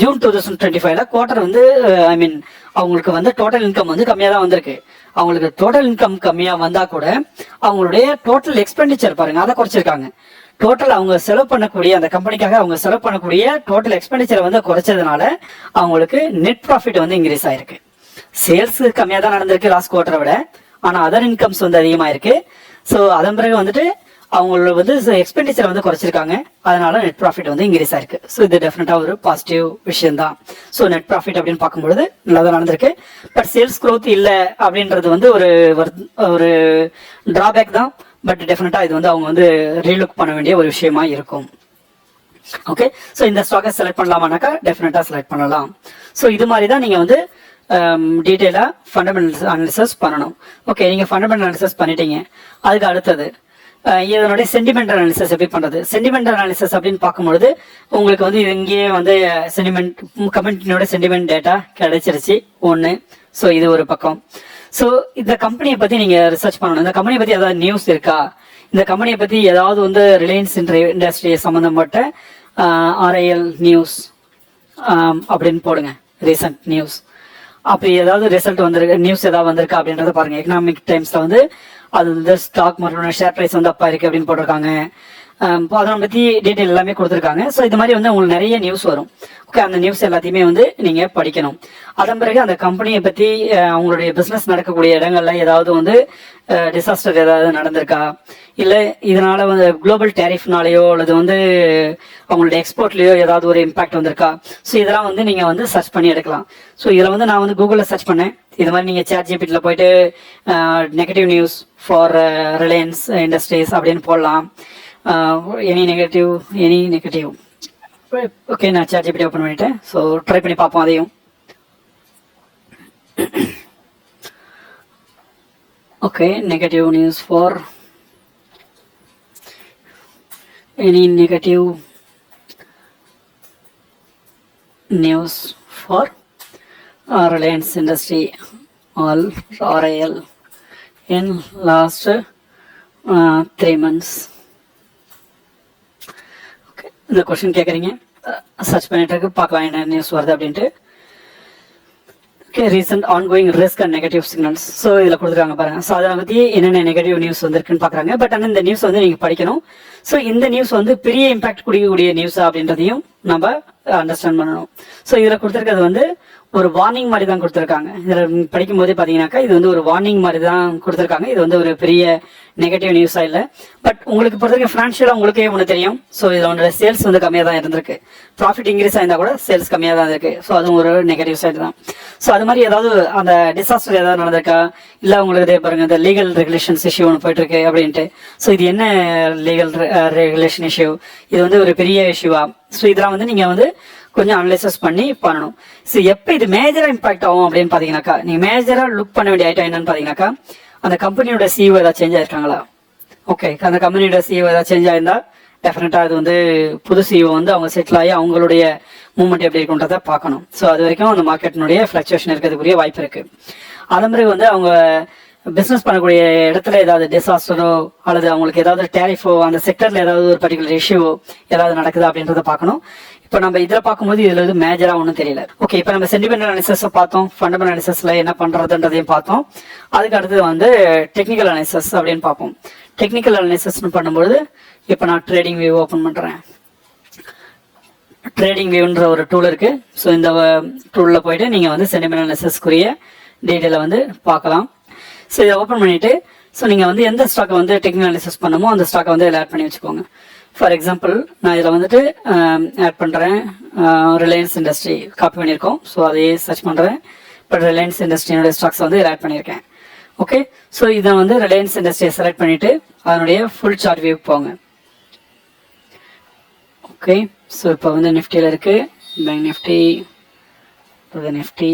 ஜூன் 2025 குவார்ட்டர் வந்து ஐ மீன் அவங்களுக்கு வந்து டோட்டல் இன்கம் வந்து கம்மியாக தான் வந்திருக்கு. அவங்களுக்கு டோட்டல் இன்கம் கம்மியாக வந்தால் கூட அவங்களுடைய டோட்டல் எக்ஸ்பெண்டிச்சர் பாருங்க அதை குறைச்சிருக்காங்க. டோட்டல் அவங்க செலவு பண்ணக்கூடிய அந்த கம்பெனிக்காக அவங்க செலவு பண்ணக்கூடிய டோட்டல் எக்ஸ்பெண்டிச்சரை வந்து குறைச்சதுனால அவங்களுக்கு நெட் ப்ராஃபிட் வந்து இன்க்ரீஸ் ஆயிருக்கு. சேல்ஸ் கம்மியாக தான் நடந்திருக்கு லாஸ்ட் குவார்ட்டரை விட, ஆனால் அதர் இன்கம்ஸ் வந்து அதிகமாக இருக்கு. ஸோ அதன் பிறகு வந்துட்டு அவங்களோட வந்து எக்ஸ்பெண்டிச்சர் வந்து குறைச்சிருக்காங்க, அதனால நெட் ப்ராஃபிட் வந்து இன்க்ரீஸ் ஆயிருக்கு. ஸோ இது டெஃபினட்டா ஒரு பாசிட்டிவ் விஷயம் தான். ஸோ நெட் ப்ராஃபிட் அப்படின்னு பார்க்கும்பொழுது நல்லா தான் நடந்திருக்கு. பட் சேல்ஸ் க்ரோத் இல்லை அப்படின்றது வந்து ஒரு டிராபேக் தான். பட் டெஃபினட்டா இது வந்து அவங்க வந்து ரீலுக் பண்ண வேண்டிய ஒரு விஷயமா இருக்கும். ஓகே, ஸோ இந்த ஸ்டாக்கை செலக்ட் பண்ணலாமானாக்கா டெஃபினட்டா செலக்ட் பண்ணலாம். ஸோ இது மாதிரி தான் நீங்க வந்து டீட்டெயிலா ஃபண்டமெண்டல் அனாலிசிஸ் பண்ணணும். ஓகே, நீங்க ஃபண்டமெண்டல் அனாலிசிஸ் பண்ணிட்டீங்க. அதுக்கு அடுத்தது இதனுடைய சென்டிமெண்டல் அனாலிசிஸ் எப்படி பண்றது? சென்டிமெண்டல் அனாலிசிஸ் அப்படின்னு பார்க்கும்பொழுது உங்களுக்கு வந்து இங்கேயே வந்து சென்டிமெண்ட் கம்பெனியோட சென்டிமெண்ட் டேட்டா கிடைச்சிருச்சு ஒன்று. ஸோ இது ஒரு பக்கம். ஸோ இந்த கம்பெனியை பத்தி நீங்க ரிசர்ச் பண்ணணும். இந்த கம்பெனியை பத்தி ஏதாவது நியூஸ் இருக்கா, இந்த கம்பெனியை பத்தி ஏதாவது வந்து ரிலையன்ஸ் இண்டஸ்ட்ரி சம்பந்தப்பட்ட RIL நியூஸ் அப்படின்னு போடுங்க, ரீசன்ட் நியூஸ். அப்படி ஏதாவது ரிசல்ட் வந்திருக்கு, நியூஸ் ஏதாவது வந்திருக்கா அப்படின்றத பாருங்க. எக்கனாமிக் டைம்ஸ்ல வந்து அது வந்து ஸ்டாக் மார்க்கெட்டோட ஷேர் பிரைஸ் வந்து அப்பா இருக்கு அப்படின்னு போட்டிருக்காங்க. அதை பத்தி டீட்டெயில் எல்லாமே கொடுத்துருக்காங்க. ஸோ இது மாதிரி வந்து உங்களுக்கு நிறைய நியூஸ் வரும். ஓகே, அந்த நியூஸ் எல்லாத்தையுமே வந்து நீங்க படிக்கணும். அதன் பிறகு அந்த கம்பெனியை பத்தி அவங்களுடைய பிசினஸ் நடக்கக்கூடிய இடங்கள்ல ஏதாவது வந்து டிசாஸ்டர் ஏதாவது நடந்திருக்கா, இல்ல இதனால வந்து குளோபல் டேரிஃப்னாலேயோ அல்லது வந்து அவங்களுடைய எக்ஸ்போர்ட்லயோ ஏதாவது ஒரு இம்பாக்ட் வந்திருக்கா. ஸோ இதெல்லாம் வந்து நீங்க வந்து சர்ச் பண்ணி எடுக்கலாம். ஸோ இதுல வந்து நான் வந்து கூகுள்ல சர்ச் பண்ணேன். இது மாதிரி நீங்க ChatGPTல போயிட்டு negative news for Reliance industries அப்படின்னு போடலாம். எனி நெகட்டிவ் ஓகே, நான் ChatGPT ஓப்பன் பண்ணிட்டேன். ஸோ ட்ரை பண்ணி பார்ப்போம் அதையும். Okay, negative news for any negative news for Reliance industry all RIL in last 3 months. இந்த கொஸ்டின் கேட்குறீங்க, சர்ச் பண்ணிட்டு இருக்கு, பார்க்கலாம் என்ன நியூஸ் வருது அப்படின்ட்டு. Okay, recent ongoing risk and negative signals. So இதில் கொடுத்துருக்காங்க பாருங்க. ஸோ அதை பற்றி என்னென்ன நெகட்டிவ் நியூஸ் வந்திருக்குன்னு பார்க்குறாங்க. பட் ஆனால் இந்த நியூஸ் வந்து நீங்கள் படிக்கணும். ஸோ இந்த நியூஸ் வந்து பெரிய இம்பாக்ட் கொடுக்கக்கூடிய நியூஸா அப்படின்றதையும் நம்ம அண்டர்ஸ்டாண்ட் பண்ணணும். ஸோ இதில் கொடுத்துருக்கிறது வந்து ஒரு வார்னிங் மாதிரி தான் கொடுத்துருக்காங்க. இதில் படிக்கும் போதே பார்த்தீங்கன்னாக்கா இது வந்து ஒரு வார்னிங் மாதிரி தான் கொடுத்துருக்காங்க. இது வந்து ஒரு பெரிய நெகட்டிவ் நியூஸா இல்லை. பட் உங்களுக்கு பொறுத்தவரைக்கும் ஃபினான்ஷியலாக உங்களுக்கே ஒன்று தெரியும். ஸோ இதில் ஒன்று சேல்ஸ் வந்து கம்மியாக தான் இருந்திருக்கு. ப்ராஃபிட் இன்க்ரீஸ் ஆயிருந்தா கூட சேல்ஸ் கம்மியாக தான் இருக்கு. ஸோ அதுவும் ஒரு நெகட்டிவ் சைடு தான். ஸோ அது மாதிரி ஏதாவது அந்த டிசாஸ்டர் ஏதாவது நடந்திருக்கா, இல்லை உங்களுக்கு பாருங்க இந்த லீகல் ரெகுலேஷன்ஸ் இஷ்யூ ஒன்று போயிட்டு இருக்கு அப்படின்ட்டு. ஸோ இது என்ன லீகல் ரெகுலேஷன் இஷ்யூ, இது வந்து ஒரு பெரிய இஷ்யூவா? ஸோ இதெல்லாம் வந்து நீங்க வந்து கொஞ்சம் அனலைசஸ் பண்ணி பண்ணணும். ஸோ எப்போ இது மேஜரா இம்பாக்ட் ஆகும் அப்படின்னு பாத்தீங்கன்னாக்கா, நீங்க மேஜரா லுக் பண்ண வேண்டிய ஐட்டம் என்னன்னு பாத்தீங்கன்னாக்கா, அந்த கம்பெனியோட CEO ஏதாவது சேஞ்ச் ஆயிருக்காங்களா. ஓகே, அந்த கம்பெனியோட CEO ஏதாவது சேஞ்ச் ஆயிருந்தா டெஃபினட்டா அது வந்து புது CEO வந்து அவங்க செட்டில் ஆகி அவங்களுடைய மூவ்மெண்ட் எப்படி இருக்குன்றத பார்க்கணும். ஸோ அது வரைக்கும் அந்த மார்க்கெட்டினுடைய ஃபிளக்சுவேஷன் இருக்கிறதுக்குரிய வாய்ப்பு இருக்கு. அதன் பிறகு வந்து அவங்க பிசினஸ் பண்ணக்கூடிய இடத்துல ஏதாவது டிசாஸ்டரோ அல்லது அவங்களுக்கு ஏதாவது டேரிஃபோ அந்த செக்டர்ல ஏதாவது ஒரு பர்டிகுலர் இஷ்யூவோ ஏதாவது நடக்குதா அப்படின்றத பார்க்கணும். இப்போ நம்ம இதில் பார்க்கும்போது இதுல வந்து மேஜரா ஒன்றும் தெரியல. ஓகே, இப்போ நம்ம சென்டிமெண்டல் அனாலிசிஸ் பார்த்தோம், ஃபண்டமெண்டல் அனாலிசிஸ்ல என்ன பண்றதுன்றதையும் பார்த்தோம். அதுக்கு அடுத்தது வந்து டெக்னிக்கல் அனாலிசிஸ் அப்படின்னு பார்ப்போம். டெக்னிக்கல் அனாலிசிஸ் பண்ணும்போது இப்போ நான் ட்ரேடிங் வியூ ஓப்பன் பண்றேன். ட்ரேடிங் வியூன்ற ஒரு டூல் இருக்கு. ஸோ இந்த டூல்ல போயிட்டு நீங்க வந்து சென்டிமெண்டல் அனாலிசிஸ்க்குரிய டீட்டெயிலை வந்து பார்க்கலாம். ஸோ இதை ஓப்பன் பண்ணிட்டு ஸோ நீங்கள் வந்து எந்த ஸ்டாக்கை வந்து டெக்னிக்கல் அனாலிசிஸ் பண்ணுமோ அந்த ஸ்டாக்கை வந்து ஆட் பண்ணி வச்சுக்கோங்க. ஃபார் எக்ஸாம்பிள் நான் இதில் வந்துட்டு ஆட் பண்ணுறேன் ரிலையன்ஸ் இண்டஸ்ட்ரி காப்பி பண்ணியிருக்கோம். ஸோ அதையே சர்ச் பண்ணுறேன். இப்போ ரிலையன்ஸ் இண்டஸ்ட்ரியோட ஸ்டாக்ஸ் வந்து இதில் ஆட் பண்ணியிருக்கேன். ஓகே, ஸோ இதை வந்து ரிலையன்ஸ் இண்டஸ்ட்ரியை செலக்ட் பண்ணிவிட்டு அதனுடைய ஃபுல் சார்ட் வியூ போங்க. ஓகே, ஸோ இப்போ வந்து நிஃப்டியில் இருக்குது, பேங்க் நிஃப்டி, நிஃப்டி.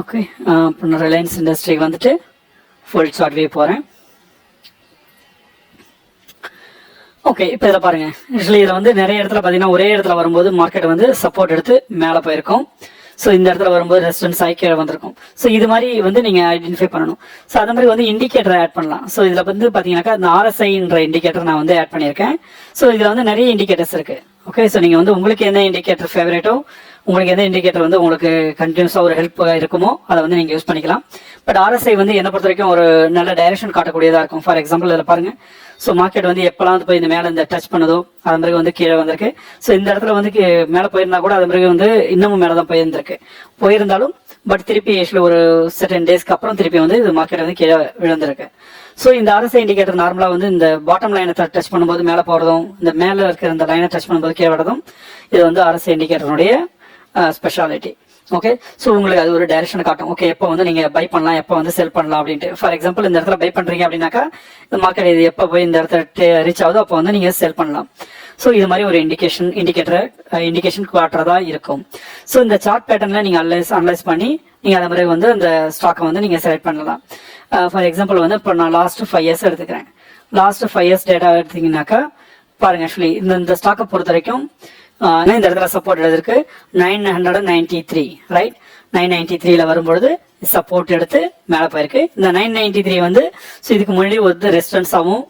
ஓகே, இப்போ நான் ரிலையன்ஸ் இண்டஸ்ட்ரிக்கு வந்துட்டு ஃபுல் சார்ட் வியூ போகிறேன். ஓகே, இப்போ இதில் பாருங்கள். ஆக்சுவலி இதில் வந்து நிறைய இடத்துல பார்த்தீங்கன்னா ஒரே இடத்துல வரும்போது மார்க்கெட் வந்து சப்போர்ட் எடுத்து மேலே போயிருக்கும். ஸோ இந்த இடத்துல வரும்போது ரெசிஸ்டன்ஸ் ஆகி கீழே வந்திருக்கும். ஸோ இது மாதிரி வந்து நீங்கள் ஐடென்டிஃபை பண்ணணும். ஸோ அதே மாதிரி வந்து இண்டிகேட்டரை ஆட் பண்ணலாம். ஸோ இதில் வந்து பார்த்தீங்கன்னாக்கா இந்த RSIன்ற இண்டிகேட்டர் நான் வந்து ஆட் பண்ணியிருக்கேன். ஸோ இதில் வந்து நிறைய இண்டிகேட்டர்ஸ் இருக்குது. ஓகே, ஸோ நீங்கள் வந்து உங்களுக்கு எந்த இண்டிகேட்டர் ஃபேவரேட்டோ, உங்களுக்கு எந்த இண்டிகேட்டர் வந்து உங்களுக்கு கண்டினியூஸாக ஒரு ஹெல்ப் இருக்குமோ அதை வந்து நீங்கள் யூஸ் பண்ணிக்கலாம். பட் RSI வந்து என்னை பொறுத்த வரைக்கும் ஒரு நல்ல டைரக்ஷன் காட்டக்கூடியதாக இருக்கும். ஃபார் எக்ஸாம்பிள் இதில் பாருங்கள். ஸோ மார்க்கெட் வந்து எப்போல்லாம் வந்து போய் இந்த மேலே இந்த டச் பண்ணதோ அது மாதிரி வந்து கீழே வந்திருக்கு. ஸோ இந்த இடத்துல வந்து மேலே போயிருந்தா கூட அது மாதிரி வந்து இன்னமும் மேலே தான் போயிருந்தாலும் பட் திருப்பி ஆக்சுவலி ஒரு செர்டன் டேஸ்க்கு அப்புறம் திருப்பி வந்து இது மார்க்கெட் வந்து கீழே விழுந்திருக்கு. ஸோ இந்த RSI இண்டிகேட்டர் நார்மலாக வந்து இந்த பாட்டம் லைனை டச் பண்ணும்போது மேலே போகிறதும், இந்த மேலே இருக்கிற இந்த லைனை டச் பண்ணும்போது கீழே வரதும், இது வந்து RSI இண்டிகேட்டருடைய ஸ்பெஷாலிட்டி. ஓகே, ஸோ உங்களுக்கு அது ஒரு டைரக்ஷனை காட்டும். ஓகே, எப்போ வந்து நீங்கள் பை பண்ணலாம், எப்போ வந்து செல் பண்ணலாம் அப்படின்ட்டு. ஃபார் எக்ஸாம்பிள் இந்த இடத்துல பை பண்ணுறீங்க அப்படின்னாக்கா இந்த மார்க்கெட் இது எப்போ போய் இந்த இடத்துல ரீச் ஆகுதோ அப்போ வந்து நீங்கள் செல் பண்ணலாம். ஸோ இது மாதிரி ஒரு இண்டிகேஷன் காட்டுறதா இருக்கும். ஸோ இந்த சார்ட் பேட்டர்னில் நீங்கள் அனலைஸ் பண்ணி நீங்கள் அதே மாதிரி வந்து அந்த ஸ்டாக்கை வந்து நீங்கள் செலக்ட் பண்ணலாம். ஃபார் எக்ஸாம்பிள் வந்து இப்போ நான் லாஸ்ட் 5 இயர்ஸ் எடுத்துக்கிறேன். லாஸ்ட் 5 இயர்ஸ் டேட்டா எடுத்தீங்கன்னாக்கா பாருங்க. ஆக்சுவலி இந்த ஸ்டாக்கை பொறுத்த வரைக்கும் இந்த இடத்துல சப்போர்ட் எடுத்திருக்கு 993, ரைட். 993ல வரும்பொழுது சப்போர்ட் எடுத்து மேலே போயிருக்கு. இந்த 993 வந்து இதுக்கு முன்னாடி ஒரு ரெசிஸ்டன்ஸாகவும்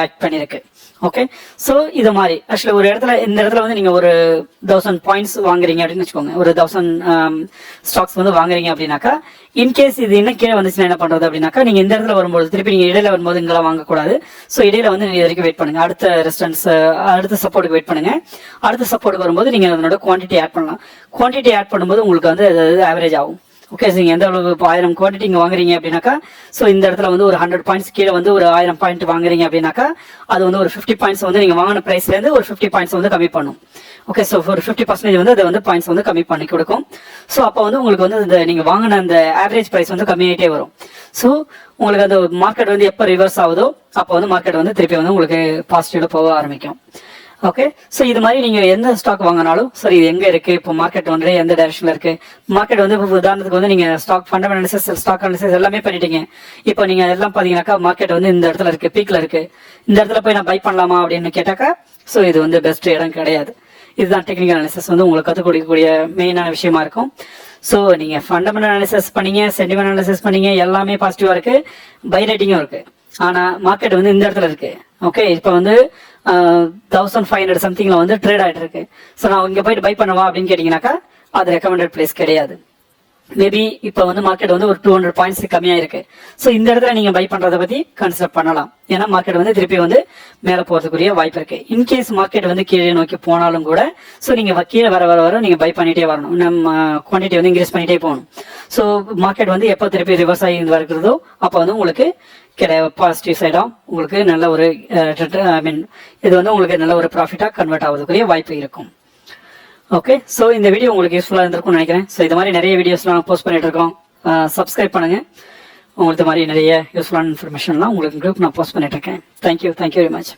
ஆக்ட் பண்ணியிருக்கு. ஓகே, ஸோ இது மாதிரி ஆக்சுவலி ஒரு இடத்துல இந்த இடத்துல வந்து நீங்கள் ஒரு 1000 பாயிண்ட்ஸ் வாங்குறீங்க அப்படின்னு வச்சுக்கோங்க. ஒரு 1000 ஸ்டாக்ஸ் வந்து வாங்குறீங்க அப்படின்னாக்கா இன்கேஸ் இது இன்னும் கீழே வந்துச்சுன்னா என்ன பண்ணுறது அப்படின்னாக்கா நீங்கள் இந்த இடத்துல வரும்போது திருப்பி நீங்கள் இடையில வரும்போது இங்கெல்லாம் வாங்கக்கூடாது. ஸோ இடையில வந்து நீங்கள் வரைக்கும் வெயிட் பண்ணுங்க. அடுத்த ரெசிஸ்டன்ஸ் அடுத்த சப்போர்ட்டுக்கு வெயிட் பண்ணுங்க. அடுத்த சப்போர்ட்டுக்கு வரும்போது நீங்கள் அதனோட குவான்டிட்டி ஆட் பண்ணலாம். குவான்டிட்டி ஆட் பண்ணும்போது உங்களுக்கு வந்து ஆவரேஜ் ஆகும். ஓகே, நீங்கள் எந்த அளவு 1000 குவான்டிட்டி இங்கே வாங்குறீங்க அப்படின்னாக்கா ஸோ இந்த இடத்துல வந்து ஒரு 100 பாயிண்ட்ஸ் கீழே வந்து ஒரு 1000 பாயிண்ட் வாங்குறீங்க அப்படின்னாக்கா அது வந்து ஒரு 50 பாயிண்ட்ஸ் வந்து நீங்கள் வாங்கின ப்ரைஸ்லேருந்து ஒரு 50 பாயிண்ட்ஸ் வந்து கம்மி பண்ணும். ஓகே, ஸோ ஒரு 50% வந்து அதை வந்து பாயிண்ட்ஸ் வந்து கம்மி பண்ணி கொடுக்கும். ஸோ அப்போ வந்து உங்களுக்கு வந்து இந்த நீங்கள் வாங்கின அந்த ஆவரேஜ் ப்ரைஸ் வந்து கம்மியாகிட்டே வரும். ஸோ உங்களுக்கு அந்த மார்க்கெட் வந்து எப்போ ரிவர்ஸ் ஆகுதோ அப்போ வந்து மார்க்கெட் வந்து திருப்பி வந்து உங்களுக்கு பாசிட்டிவ்ல போக ஆரம்பிக்கும். ஓகே, ஸோ இது மாதிரி நீங்கள் எந்த ஸ்டாக் வாங்கினாலும் சரி, இது எங்கே இருக்குது, இப்போ மார்க்கெட் வந்து எந்த டைரக்ஷனில் இருக்குது, மார்க்கெட் வந்து உதாரணத்துக்கு வந்து நீங்கள் stock fundamental analysis, stock analysis எல்லாமே பண்ணிட்டீங்க. இப்போ நீங்கள் எல்லாம் பார்த்தீங்கன்னாக்கா மார்க்கெட் வந்து இந்த இடத்துல இருக்குது, பீக்கில் இருக்குது. இந்த இடத்துல போய் நான் பை பண்ணலாமா அப்படின்னு கேட்டாக்கா ஸோ இது வந்து பெஸ்ட் இடம் கிடையாது. இதுதான் டெக்னிக்கல் அனாலிசிஸ் வந்து உங்களுக்கு கற்றுக் கொடுக்கக்கூடிய மெயினான விஷயமா இருக்கும். ஸோ நீங்கள் ஃபண்டமெண்டல் அனாலிசிஸ் பண்ணீங்க, சென்டிமெண்ட் அனாலிசிஸ் பண்ணீங்க, எல்லாமே பாசிட்டிவாக இருக்குது, பை ரேட்டிங்கும் இருக்குது. ஆனால் மார்க்கெட் வந்து இந்த இடத்துல இருக்குது. ஓகே, இப்போ வந்து 1500 சம்திங்ல வந்து ட்ரேட் ஆகிட்டு இருக்கு. ஸோ நான் இங்கே போயிட்டு பை பண்ணவா அப்படின்னு கேட்டிங்கனாக்கா அது ரெக்கமெண்டட் பிளேஸ் கிடையாது. மேபி இப்போ வந்து மார்க்கெட் வந்து ஒரு 200 பாயிண்ட்ஸ் கம்மியாக இருக்கு. ஸோ இந்த இடத்துல நீங்கள் பை பண்ணுறதை பற்றி கன்சிடர் பண்ணலாம். ஏன்னா மார்க்கெட் வந்து திருப்பி வந்து மேலே போகிறதுக்குரிய வாய்ப்பு இருக்கு. இன்கேஸ் மார்க்கெட் வந்து கீழே நோக்கி போனாலும் கூட ஸோ நீங்கள் கீழே வர நீங்கள் பை பண்ணிட்டே வரணும். நம்ம குவான்டிட்டி வந்து இன்க்ரீஸ் பண்ணிட்டே போகணும். ஸோ மார்க்கெட் வந்து எப்போ திருப்பி ரிவர்ஸ் ஆகி வருகிறதோ அப்போ வந்து உங்களுக்கு பாசிட்டிவ் சைடாக உங்களுக்கு நல்ல ஒரு இது வந்து உங்களுக்கு நல்ல ஒரு ப்ராஃபிட்டாக கன்வெர்ட் ஆகுறதுக்குரிய வாய்ப்பு இருக்கும். ஓகே, ஸோ இந்த வீடியோ உங்களுக்கு யூஸ்ஃபுல்லாக இருந்திருக்கும்னு நினைக்கிறேன். ஸோ இது மாதிரி நிறைய வீடியோஸ்லாம் போஸ்ட் பண்ணிட்டு இருக்கோம். சப்ஸ்கிரைப் பண்ணுங்க. உங்களுக்கு மாதிரி நிறைய யூஸ்ஃபுல்லான இன்ஃபர்மேஷன்லாம் உங்களுக்கு குரூப் நான் போஸ்ட் பண்ணிட்டு இருக்கேன். Thank you very much.